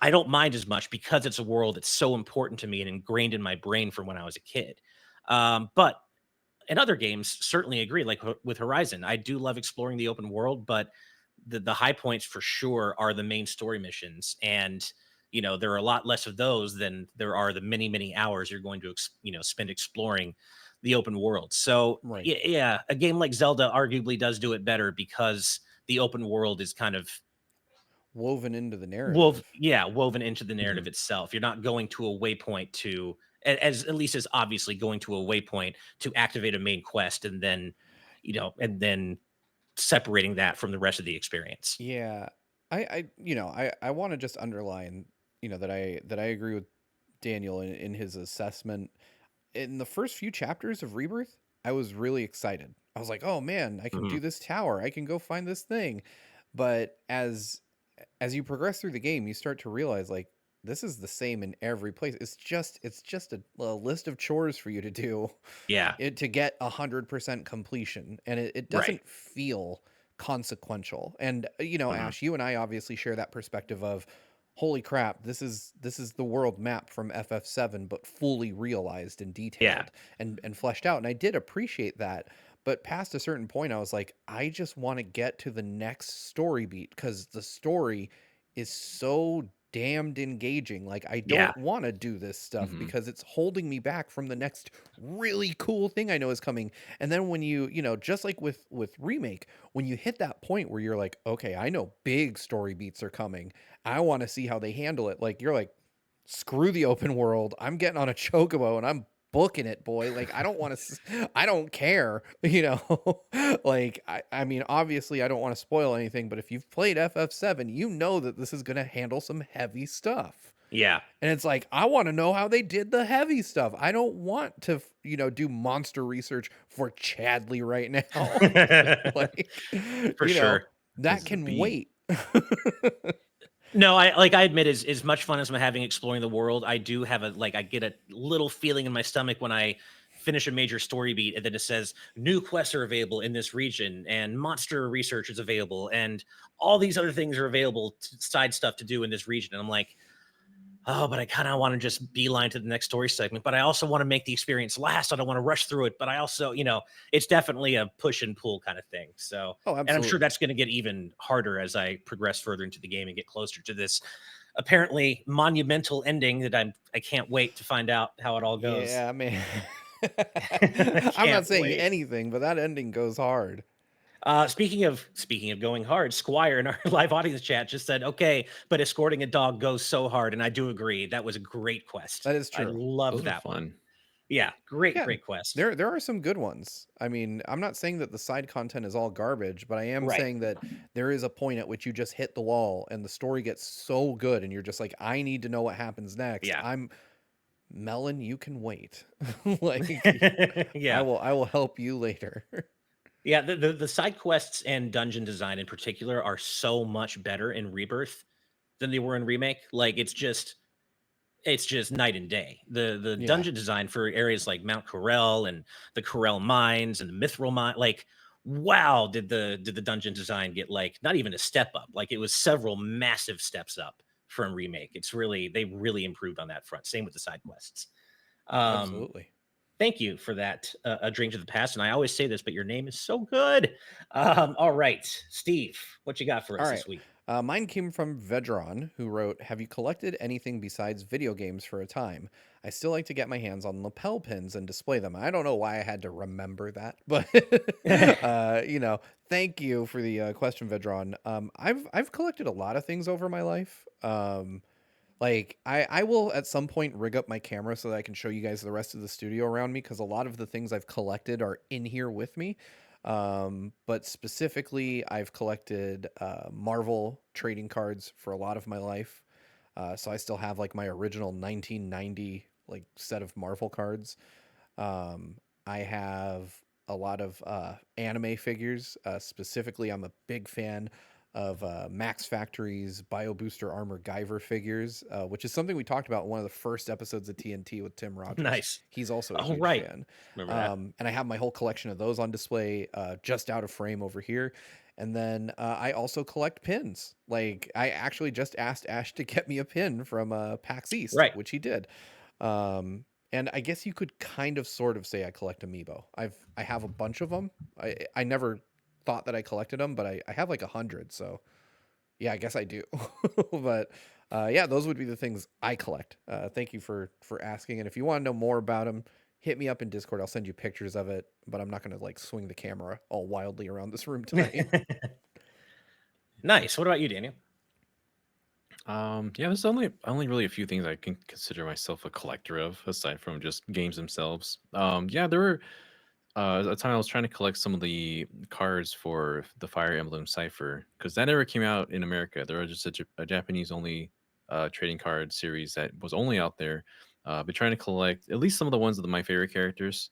I don't mind as much because it's a world that's so important to me and ingrained in my brain from when I was a kid. But in other games, certainly agree. Like with Horizon, I do love exploring the open world, but the high points for sure are the main story missions, and there are a lot less of those than there are the many hours you're going to spend exploring the open world. So Right. yeah, a game like Zelda arguably does do it better because the open world is kind of Woven into the narrative. woven into the Hmm. narrative itself. You're not going to a waypoint to as at least as obviously going to a waypoint to activate a main quest and then separating that from the rest of the experience. Yeah. I want to just underline, that I agree with Daniel in his assessment. In the first few chapters of Rebirth, I was really excited. I was like, "Oh man, I can Mhm. do this tower. I can go find this thing." But as you progress through the game, you start to realize like this is the same in every place. It's just a list of chores for you to do Yeah, to get 100% completion, and it right. doesn't feel consequential. And Mhm. Ash, you and I obviously share that perspective of holy crap, this is the world map from FF7 but fully realized and Yeah, detailed and fleshed out, and I did appreciate that. But past a certain point, I was like, I just want to get to the next story beat because the story is so damned engaging. Like, I yeah, don't want to do this stuff Hmm. because it's holding me back from the next really cool thing I know is coming. And then when just like with remake, when you hit that point where you're like, okay, I know big story beats are coming. I want to see how they handle it. Like, you're like, screw the open world. I'm getting on a chocobo and I'm booking it, boy. Like, I don't want to, I don't care, like, I mean, obviously, I don't want to spoil anything, but if you've played FF7, you know that this is going to handle some heavy stuff. yeah. And it's like, I want to know how they did the heavy stuff. I don't want to, do monster research for Chadley right now. Like, For sure. that This is a can bee. wait. No, I admit as much fun as I'm having exploring the world, I do have I get a little feeling in my stomach when I finish a major story beat and then it says new quests are available in this region and monster research is available and all these other things are available side stuff to do in this region. And I'm like, oh, but I kind of want to just beeline to the next story segment, but I also want to make the experience last. I don't want to rush through it, but I also, it's definitely a push and pull kind of thing. So, Oh, and I'm sure absolutely. that's going to get even harder as I progress further into the game and get closer to this apparently monumental ending that I can't wait to find out how it all goes. Yeah, man. I I'm not can't saying wait. anything, but that ending goes hard. Speaking of going hard, Squire in our live audience chat just said, "Okay, but escorting a dog goes so hard," and I do agree. That was a great quest. That is I true. loved Those are that one. fun. Yeah, great, Yeah, great quest. there are some good ones. I mean, I'm not saying that the side content is all garbage, but I am Right. saying that there is a point at which you just hit the wall and the story gets so good and you're just like, I need to know what happens next. Yeah. I'm Melon, you can wait. Like, I Yeah. will I will help you later. Yeah, the side quests and dungeon design in particular are so much better in Rebirth than they were in Remake. Like it's just night and day. The Yeah, dungeon design for areas like Mount Corel and the Corel mines and the Mithril mine, like wow, did the dungeon design get like not even a step up? Like it was several massive steps up from Remake. They really improved on that front. Same with the side quests. Um, absolutely. Thank you for that, a drink to the past. And I always say this, but your name is so good. All right, Steve, what you got for All us right. this week? Mine came from Vedron, who wrote, "Have you collected anything besides video games for a time? I still like to get my hands on lapel pins and display them." I don't know why I had to remember that, but thank you for the question, Vedron. I've collected a lot of things over my life. Like I will at some point rig up my camera so that I can show you guys the rest of the studio around me, because a lot of the things I've collected are in here with me. But specifically, I've collected Marvel trading cards for a lot of my life. So I still have like my original 1990 like set of Marvel cards. I have a lot of anime figures. Specifically, I'm a big fan of Max Factory's Bio Booster Armor Guyver figures, which is something we talked about in one of the first episodes of TNT with Tim Rogers. Nice. He's also a Oh, huge right. fan. Remember that. And I have my whole collection of those on display just out of frame over here. And then I also collect pins. Like, I actually just asked Ash to get me a pin from PAX East, Right. which he did. And I guess you could kind of sort of say I collect amiibo. I have a bunch of them. I never thought that I collected them, but I have like 100. So yeah, I guess I do. But yeah, those would be the things I collect. Thank you for asking. And if you want to know more about them, hit me up in Discord. I'll send you pictures of it. But I'm not gonna like swing the camera all wildly around this room tonight. Nice. What about you, Daniel? Yeah, there's only really a few things I can consider myself a collector of, aside from just games themselves. Yeah, there were a time I was trying to collect some of the cards for the Fire Emblem Cipher, because that never came out in America. There was just a Japanese only trading card series that was only out there. But trying to collect at least some of the ones of my favorite characters.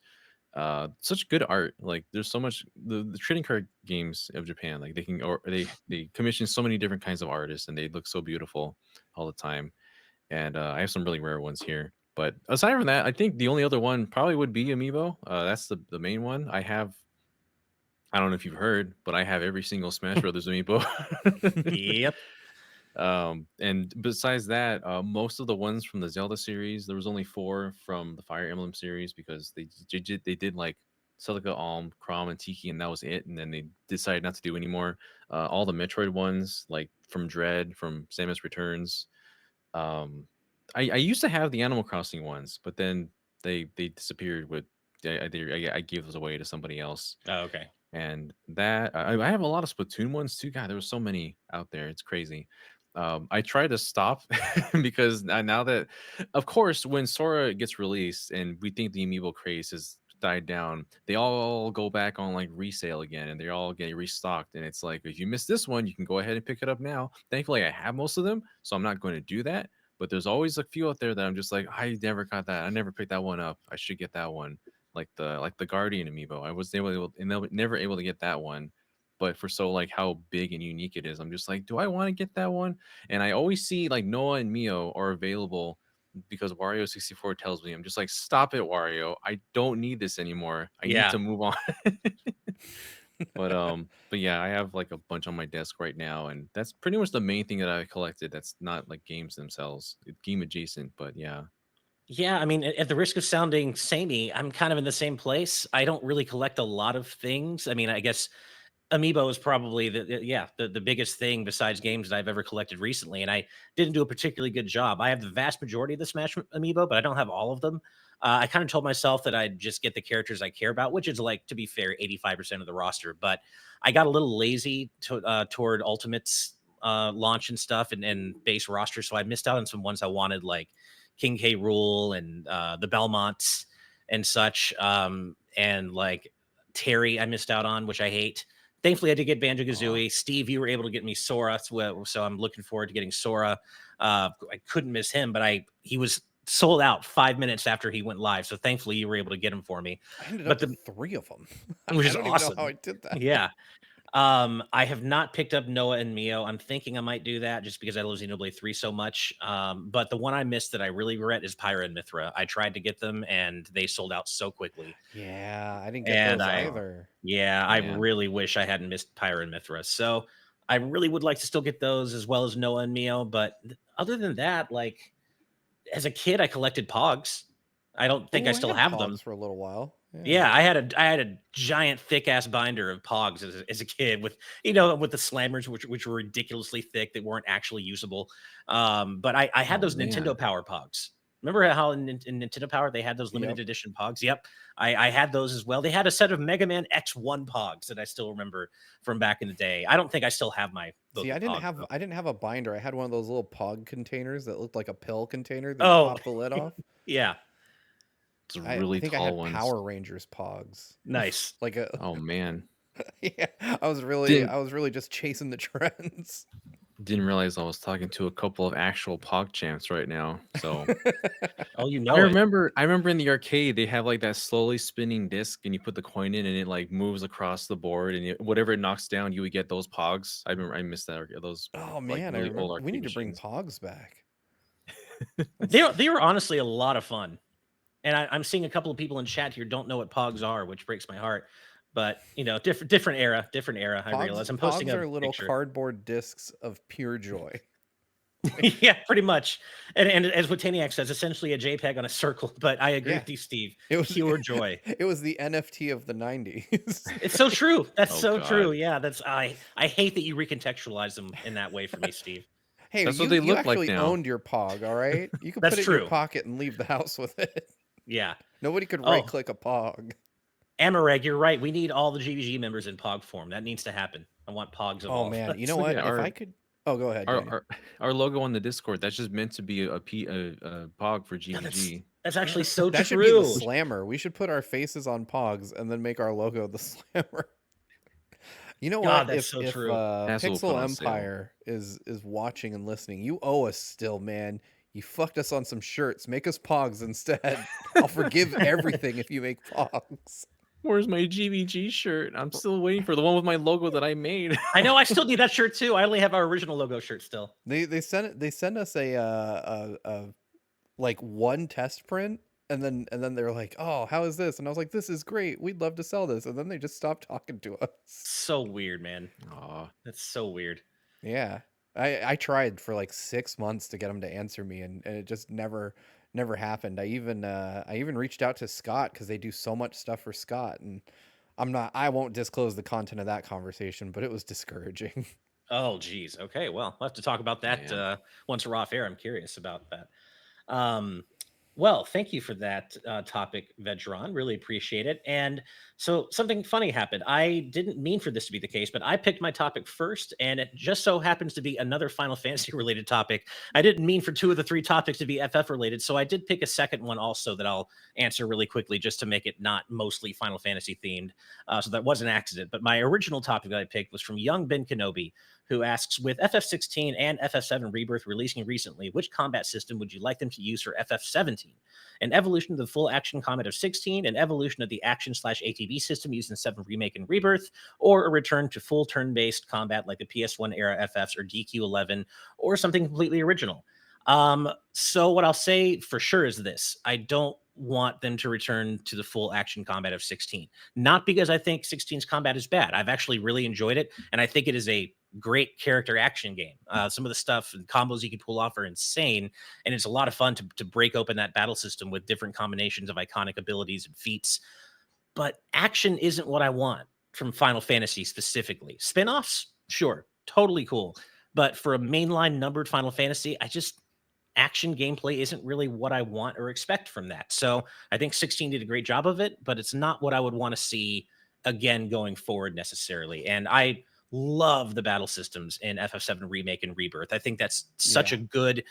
Such good art. Like there's so much the trading card games of Japan. Like they commission so many different kinds of artists, and they look so beautiful all the time. And I have some really rare ones here. But aside from that, I think the only other one probably would be Amiibo. That's the main one. I don't know if you've heard, but I have every single Smash Brothers Amiibo. Yep. And besides that, most of the ones from the Zelda series, there was only 4 from the Fire Emblem series, because they did like Celica, Alm, Chrom, and Tiki, and that was it. And then they decided not to do anymore. All the Metroid ones, like from Dread, from Samus Returns. Um, I used to have the Animal Crossing ones, but then they disappeared with. I gave those away to somebody else. Oh, okay. And that I have a lot of Splatoon ones too. God, there was so many out there. It's crazy. I try to stop because now that, of course, when Sora gets released and we think the amiibo craze has died down, they all go back on like resale again, and they all get restocked. And it's like, if you missed this one, you can go ahead and pick it up now. Thankfully, I have most of them, so I'm not going to do that. But there's always a few out there that I'm just like, I never got that. I never picked that one up. I should get that one, like the Guardian amiibo. I was never able to get that one, but for so like how big and unique it is, I'm just like, do I want to get that one? And I always see like Noah and Mio are available because Wario 64 tells me. I'm just like, stop it, Wario. I don't need this anymore. I need Yeah. to move on. But yeah, I have like a bunch on my desk right now, and that's pretty much the main thing that I collected. That's not like games themselves, game adjacent. But yeah. Yeah, I mean, at the risk of sounding samey, I'm kind of in the same place. I don't really collect a lot of things. I mean, I guess Amiibo is probably the biggest thing besides games that I've ever collected recently, and I didn't do a particularly good job. I have the vast majority of the Smash Amiibo, but I don't have all of them. I kind of told myself that I'd just get the characters I care about, which is like, to be fair, 85% of the roster. But I got a little lazy toward Ultimates launch and stuff, and base roster, so I missed out on some ones I wanted, like King K. Rule and the Belmonts and such, and like Terry I missed out on, which I hate. Thankfully, I did get Banjo Aw. Kazooie. Steve, you were able to get me Sora, so I'm looking forward to getting Sora. I couldn't miss him, but he was sold out 5 minutes after he went live. So thankfully, you were able to get him for me. I ended But up with 3 of them. which I is don't even know how awesome. I did that. Yeah. I have not picked up Noah and Mio. I'm thinking I might do that just because I love Xenoblade 3 so much. But the one I missed that I really regret is Pyra and Mithra. I tried to get them and they sold out so quickly. Yeah, I didn't get And those I, either. yeah, I Yeah. really wish I hadn't missed Pyra and Mithra. So I really would like to still get those as well as Noah and Mio. But other than that, like as a kid, I collected Pogs. I don't think I Oh, I still had have them. Pogs for a little while. Yeah. Yeah, I had a giant thick ass binder of Pogs as a kid with with the slammers which were ridiculously thick that weren't actually usable. But I had Oh those Nintendo man. Power Pogs. Remember how in Nintendo Power they had those limited Yep. edition Pogs? Yep, I had those as well. They had a set of Mega Man X1 Pogs that I still remember from back in the day. I don't think I still have my See, local Pog though. I didn't have a binder. I had one of those little Pog containers that looked like a pill container that you Oh, pop the lid off. yeah, It's I really think I tall had ones. Power Rangers Pogs. nice. Like a Oh man. yeah, Didn't I was really just chasing the trends. didn't realize I was talking to a couple of actual Pog champs right now. So Oh, you I know it. remember I remember in the arcade they have like that slowly spinning disc and you put the coin in and it like moves across the board and whatever it knocks down, you would get those Pogs. I remember I missed that those Oh like man, I really old remember. We arcade need to bring machines. Pogs back. They were honestly a lot of fun. And I'm seeing a couple of people in chat here don't know what Pogs are, which breaks my heart. But you know, different era, different era. I realize. I'm posting Pogs a are little picture. cardboard discs of pure joy. Yeah, pretty much. And as what Taniac says, essentially a JPEG on a circle. But I agree Yeah, with you, Steve. it was Pure joy. it was the NFT of the 90s. It's so true. That's Oh so true. god. Yeah, I hate that you recontextualize them in that way for me, Steve. Hey, That's what they you look like actually now. owned your Pog, all right? You could put That's it in your true. pocket and leave the house with it. Yeah. Nobody could right Oh, click a Pog. Amareg, you're right. We need all the GVG members in Pog form. That needs to happen. I want Pogs of Oh all man, you sorts. know Look what? at If I could Oh, go ahead, Daniel. our logo on the Discord, that's just meant to be a Pog for No, GVG. that's actually so That should be the true. slammer. We should put our faces on Pogs and then make our logo the slammer. You know what? God, that's so If true. That's what we'll put Pixel on sale. Empire is watching and listening, you owe us still, man. You fucked us on some shirts. Make us Pogs instead. I'll forgive everything if you make Pogs. Where's my GVG shirt? I'm still waiting for the one with my logo that I made. I know I still need that shirt too. I only have our original logo shirt still. They send us like one test print and then they're like, "Oh, how is this?" And I was like, "This is great. We'd love to sell this." And then they just stopped talking to us. So weird, man. Aw. That's so weird. Yeah. I tried for like 6 months to get him to answer me and it just never happened. I even reached out to Scott cuz they do so much stuff for Scott and I won't disclose the content of that conversation, but it was discouraging. Oh, geez. Okay, well, we'll have to talk about that Man. once we're off air. I'm curious about that. Um, well, thank you for that topic, Vedran. Really appreciate it. And so something funny happened. I didn't mean for this to be the case, but I picked my topic first, and it just so happens to be another Final Fantasy related topic. I didn't mean for two of the three topics to be FF related, so I did pick a second one also that I'll answer really quickly just to make it not mostly Final Fantasy themed. So that was an accident. But my original topic that I picked was from Young Ben Kenobi, who asks, with FF16 and FF7 Rebirth releasing recently, which combat system would you like them to use for FF17? An evolution of the full action combat of 16, an evolution of the action/ATB system used in 7 Remake and Rebirth, or a return to full turn-based combat like the PS1 era FFs or DQ11, or something completely original? So what I'll say for sure is this. I don't want them to return to the full action combat of 16. Not because I think 16's combat is bad. I've actually really enjoyed it, and I think it is a great character action game. Some of the stuff and combos you can pull off are insane, and it's a lot of fun to break open that battle system with different combinations of iconic abilities and feats. But action isn't what I want from Final Fantasy specifically. Spin-offs, sure, totally cool. But for a mainline numbered Final Fantasy, action gameplay isn't really what I want or expect from that. So I think 16 did a great job of it, but it's not what I would want to see again going forward necessarily. And I love the battle systems in FF7 Remake and Rebirth. I think that's such Yeah. a good,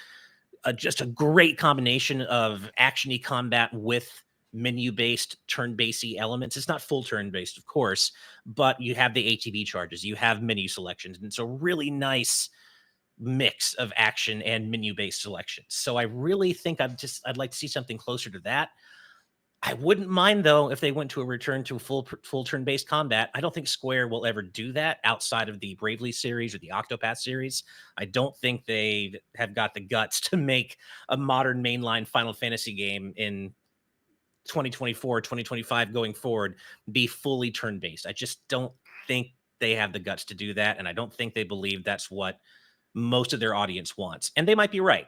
just a great combination of actiony combat with menu-based turn-based elements. It's not full turn-based, of course, but you have the ATB charges, you have menu selections, and it's a really nice mix of action and menu-based selections. So I really think I'd like to see something closer to that. I wouldn't mind though if they went to a return to full turn-based combat. I don't think Square will ever do that outside of the Bravely series or the Octopath series. I don't think they have got the guts to make a modern mainline Final Fantasy game in 2024, 2025 going forward be fully turn-based. I just don't think they have the guts to do that, and I don't think they believe that's what most of their audience wants. And they might be right.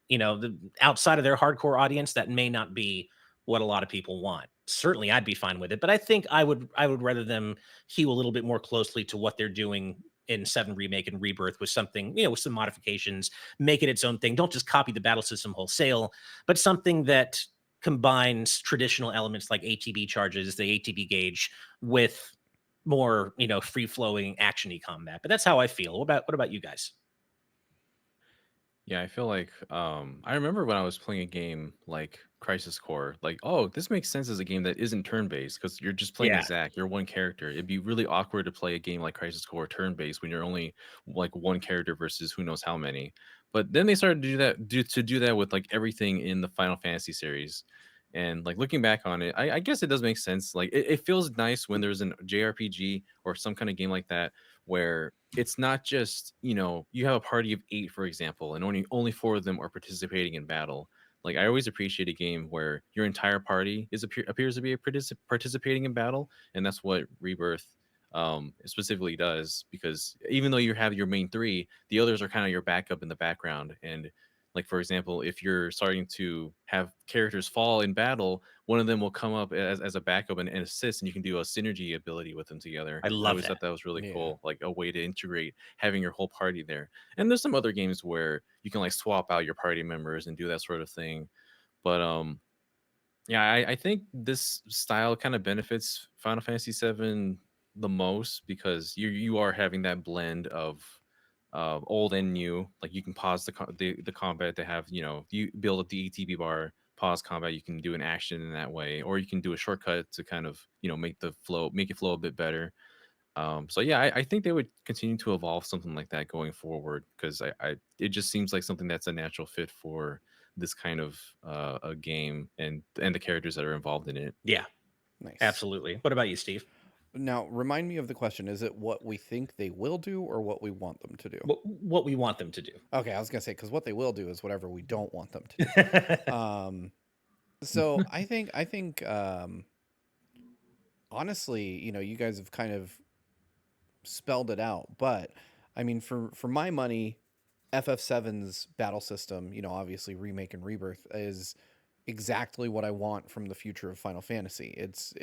You know, outside of their hardcore audience, that may not be what a lot of people want. Certainly I'd be fine with it, but I think I would rather them hew a little bit more closely to what they're doing in 7 Remake and Rebirth was something, with some modifications, make it its own thing. Don't just copy the battle system wholesale, but something that combines traditional elements like ATB charges, the ATB gauge, with more, free flowing actiony combat. But that's how I feel. What about you guys? Yeah, I feel like I remember when I was playing a game like Crisis Core, like, oh, this makes sense as a game that isn't turn-based because you're just playing Yeah, as Zack, you're one character. It'd be really awkward to play a game like Crisis Core turn-based when you're only like one character versus who knows how many. But then they started to do that with like everything in the Final Fantasy series. And like looking back on it, I guess it does make sense. Like it feels nice when there's an JRPG or some kind of game like that where it's not just you have a party of 8, for example, and only 4 of them are participating in battle. Like I always appreciate a game where your entire party appears to be participating in battle, and that's what Rebirth specifically does, because even though you have your main 3, the others are kind of your backup in the background. And like for example, if you're starting to have characters fall in battle, one of them will come up as a backup and assist, and you can do a synergy ability with them together. I I love always that. thought that was really Yeah. cool, like a way to integrate having your whole party there. And there's some other games where you can like swap out your party members and do that sort of thing. But yeah, I think this style kind of benefits Final Fantasy VII the most because you are having that blend of old and new. Like you can pause the combat to have you build up the ETB bar, pause combat. You can do an action in that way, or you can do a shortcut to kind of make it flow a bit better. So yeah, I think they would continue to evolve something like that going forward because it just seems like something that's a natural fit for this kind of a game and the characters that are involved in it. Yeah, Nice. absolutely. What about you, Steve? Now, remind me of the question. Is it what we think they will do or what we want them to do? What we want them to do? Okay, I was gonna say because what they will do is whatever we don't want them to do. So I think honestly, you guys have kind of spelled it out, but I mean, for my money, FF7's battle system, obviously remake and rebirth is exactly what I want from the future of Final Fantasy. It's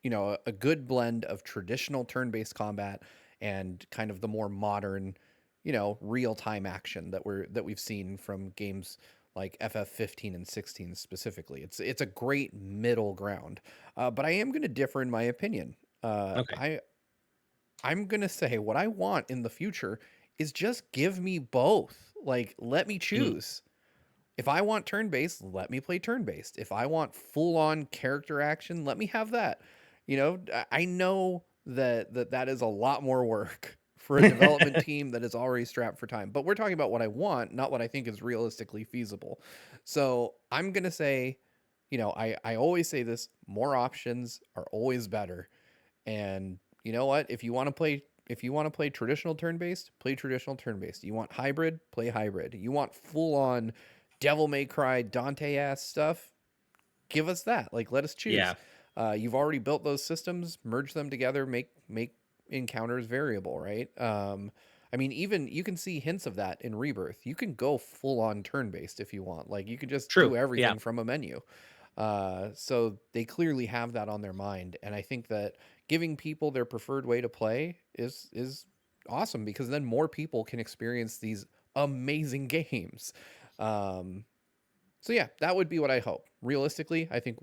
a good blend of traditional turn-based combat and kind of the more modern, real-time action that we've seen from games like FF15 and 16 specifically. It's a great middle ground. But I am going to differ in my opinion. Uh, Okay. I I'm gonna say what I want in the future is just give me both. Like, let me Mm, choose. If I want turn based, let me play turn based. If I want full on character action, let me have that. I know that is a lot more work for a development team that is already strapped for time. But we're talking about what I want, not what I think is realistically feasible. So I'm gonna say, I always say this: more options are always better. And you know what? If you want to play traditional turn-based, play traditional turn-based. You want hybrid, play hybrid. You want full-on Devil May Cry Dante ass stuff, give us that. Like let us choose. yeah, You've already built those systems, merge them together, make encounters variable, right? I mean, even you can see hints of that in Rebirth. You can go full on turn based if you want. Like you can just true. do Yeah, everything from a menu. So they clearly have that on their mind, and I think that giving people their preferred way to play is awesome because then more people can experience these amazing games. Um, so yeah, that would be what I hope. Realistically, I think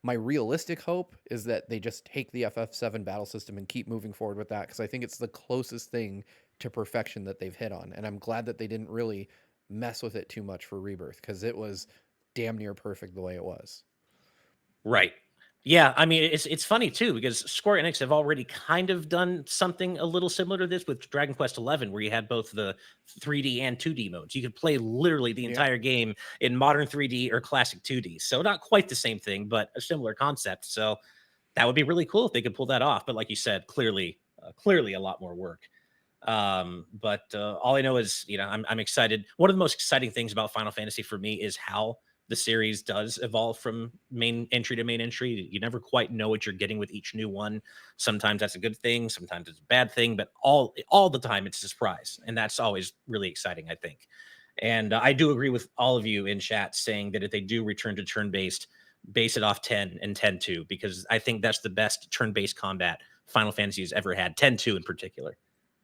my realistic hope is that they just take the FF7 battle system and keep moving forward with that because I think it's the closest thing to perfection that they've hit on, and I'm glad that they didn't really mess with it too much for Rebirth because it was damn near perfect the way it was. right. Yeah, I mean, it's funny too because Square Enix have already kind of done something a little similar to this with Dragon Quest XI, where you had both the 3D and 2D modes. You could play literally the Yeah. entire game in modern 3D or classic 2D. So not quite the same thing, but a similar concept. So that would be really cool if they could pull that off. But like you said, clearly a lot more work. But all I know is, I'm excited. One of the most exciting things about Final Fantasy for me is how the series does evolve from main entry to main entry. You never quite know what you're getting with each new one. Sometimes that's a good thing, sometimes it's a bad thing, but all the time it's a surprise, and that's always really exciting, I think. And I do agree with all of you in chat saying that if they do return to turn based, base it off 10 and 10-2, because I think that's the best turn based combat Final Fantasy has ever had, 10-2 in particular.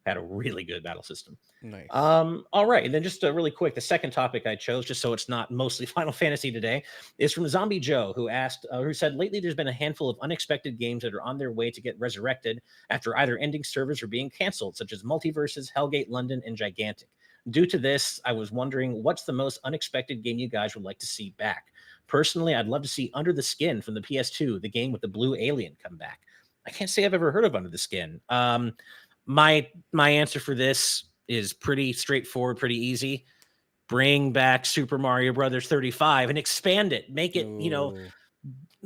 Had a really good battle system. Nice. All right, and then just really quick, the second topic I chose, just so it's not mostly Final Fantasy today, is from Zombie Joe, who asked, who said, lately there's been a handful of unexpected games that are on their way to get resurrected after either ending servers or being canceled, such as Multiverses, Hellgate London, and Gigantic. Due to this, I was wondering what's the most unexpected game you guys would like to see back. Personally, I'd love to see Under the Skin from the PS2, the game with the blue alien, come back. I can't say I've ever heard of Under the Skin. My answer for this is pretty straightforward, pretty easy. Bring back Super Mario Brothers 35 and expand it. Make it, Ooh.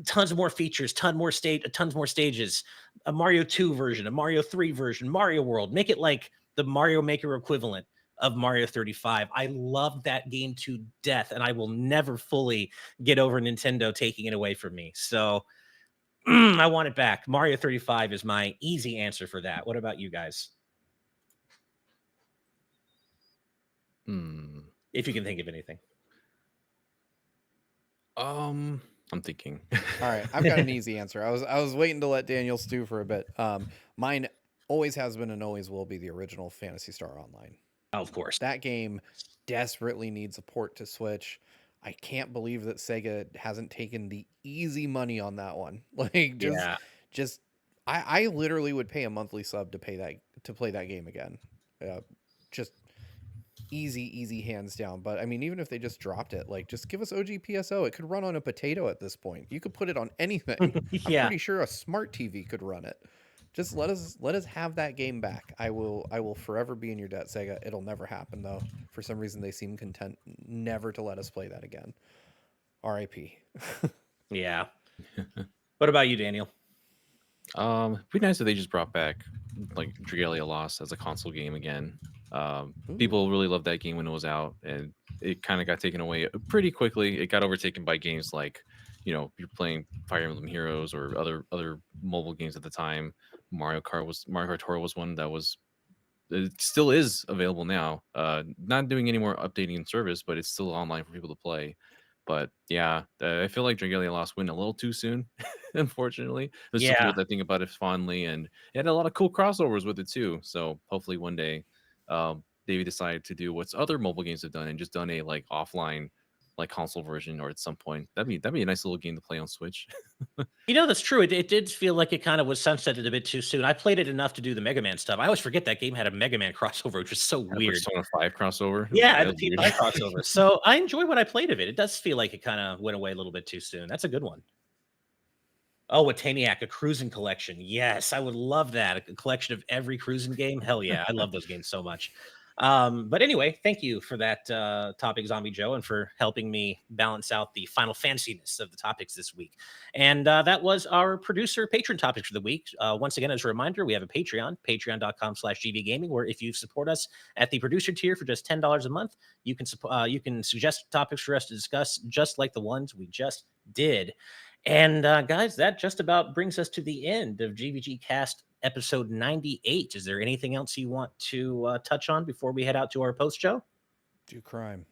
tons more features, tons more stages, a Mario 2 version, a Mario 3 version, Mario World. Make it like the Mario Maker equivalent of Mario 35. I love that game to death, and I will never fully get over Nintendo taking it away from me. So I want it back. Mario 35 is my easy answer for that. What about you guys? If you can think of anything. I'm thinking. All right, I've got an easy answer. I was waiting to let Daniel stew for a bit. Mine always has been and always will be the original Phantasy Star Online. Oh, of course. That game desperately needs a port to Switch. I can't believe that Sega hasn't taken the easy money on that one. Like just I literally would pay a monthly sub to play that game again. Just easy hands down. But I mean, even if they just dropped it, like just give us OG PSO. It could run on a potato at this point. You could put it on anything. I'm pretty sure a smart TV could run it. Just let us have that game back. I will forever be in your debt, Sega. It'll never happen though. For some reason they seem content never to let us play that again. R.I.P. Yeah. What about you, Daniel? It'd be nice if they just brought back like Dragalia Lost as a console game again. People really loved that game when it was out, and it kind of got taken away pretty quickly. It got overtaken by games like, you're playing Fire Emblem Heroes or other mobile games at the time. Mario Kart Tour was one that was, it still is available now. Not doing any more updating in service, but it's still online for people to play. But yeah, I feel like Dragalia Lost went a little too soon, unfortunately. There's some people that think about it fondly, and it had a lot of cool crossovers with it too. So hopefully one day they decide to do what's other mobile games have done and just done a like offline like console version, or at some point that'd be a nice little game to play on Switch. That's true. It did feel like it kind of was sunsetted a bit too soon. I played it enough to do the Mega Man stuff. I always forget that game had a Mega Man crossover, which is so weird. Persona 5 crossover. Yeah, the P5 crossover. So I enjoy what I played of it. It does feel like it kind of went away a little bit too soon. That's a good one. Oh, Wataniac, a cruising collection. Yes, I would love that. A collection of every cruising game. Hell yeah, I love those games so much. But anyway, thank you for that topic, Zombie Joe, and for helping me balance out the Final Fantasy-ness of the topics this week. And that was our producer patron topics for the week. Once again, as a reminder, we have a Patreon, patreon.com/GVGaming, where if you support us at the producer tier for just $10 a month, you can suggest topics for us to discuss, just like the ones we just did. And guys, that just about brings us to the end of GVGcast episode 98. Is there anything else you want to touch on before we head out to our post show? Do crime.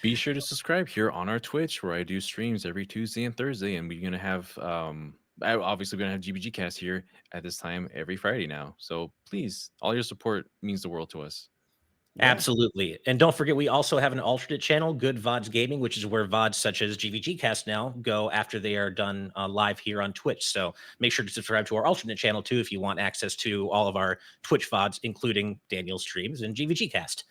Be sure to subscribe here on our Twitch, where I do streams every Tuesday and Thursday, and we're gonna have obviously we're gonna have GVGcast here at this time every Friday now. So please, all your support means the world to us. Yeah. Absolutely. And don't forget, we also have an alternate channel, Good VODs Gaming, which is where VODs such as GVGcast now go after they are done live here on Twitch. So make sure to subscribe to our alternate channel too if you want access to all of our Twitch VODs, including Daniel's streams and GVGcast.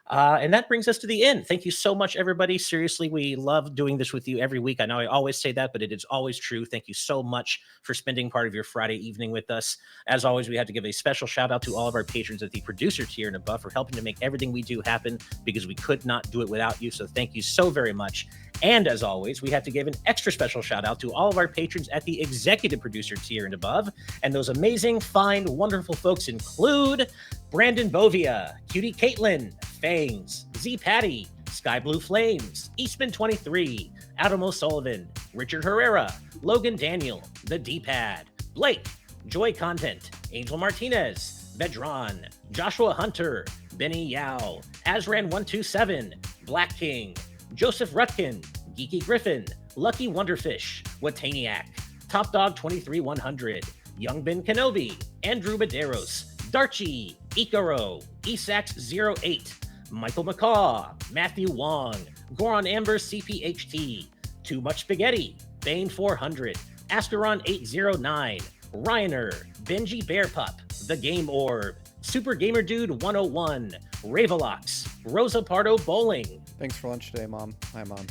And that brings us to the end. Thank you so much, everybody. Seriously, we love doing this with you every week. I know I always say that, but it is always true. Thank you so much for spending part of your Friday evening with us. As always, we have to give a special shout out to all of our patrons at the producer tier and above for helping to make everything we do happen, because we could not do it without you. So thank you so very much. And as always, we have to give an extra special shout out to all of our patrons at the executive producer tier and above. And those amazing, fine, wonderful folks include Brandon Bovia, Cutie Caitlin, Fangs, Z Patty, Sky Blue Flames, Eastman 23, Adam O'Sullivan, Richard Herrera, Logan Daniel, The D-Pad, Blake, Joy Content, Angel Martinez, Vedran, Joshua Hunter, Benny Yao, Azran127, Black King, Joseph Rutkin, Geeky Griffin, Lucky Wonderfish, Wataniac, Top Dog 23100, Young Ben Kenobi, Andrew Medeiros, Darchi, Icaro, Esax08, Michael McCaw, Matthew Wong, Goron Amber CPHT, Too Much Spaghetti, Bane 400, Ascaron 809, Ryaner, Benji Bearpup, The Game Orb, Super Gamer Dude 101, Ravelox, Rosa Pardo Bowling, Thanks for lunch today, Mom. Hi, Mom.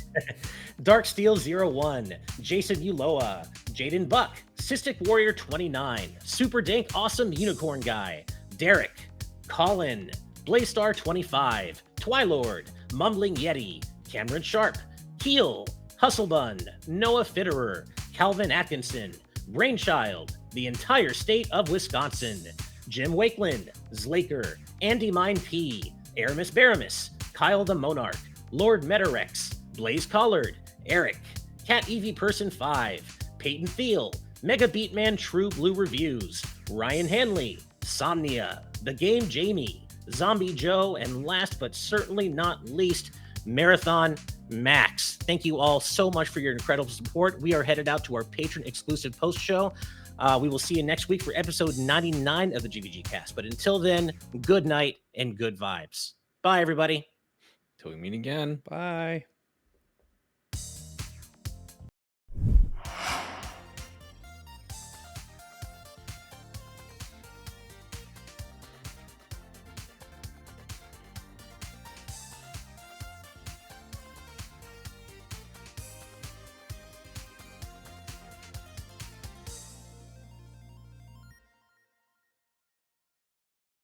Darksteel01, Jason Uloa, Jaden Buck, Cystic Warrior 29, Super Dank Awesome Unicorn Guy, Derek, Colin, Blaystar 25, Twilord, Mumbling Yeti, Cameron Sharp, Keel, Hustlebun, Noah Fitterer, Calvin Atkinson, Brainchild, the entire state of Wisconsin, Jim Wakeland, Zlaker, Andy Mine P, Aramis Baramis, Kyle the Monarch, Lord Metarex, Blaze Collard, Eric, Cat Evie Person 5, Peyton Thiel, Mega Beatman True Blue Reviews, Ryan Hanley, Somnia, The Game Jamie, Zombie Joe, and last but certainly not least, Marathon Max. Thank you all so much for your incredible support. We are headed out to our patron exclusive post show. We will see you next week for episode 99 of the GVGcast. But until then, good night and good vibes. Bye, everybody. Till we meet again. Bye.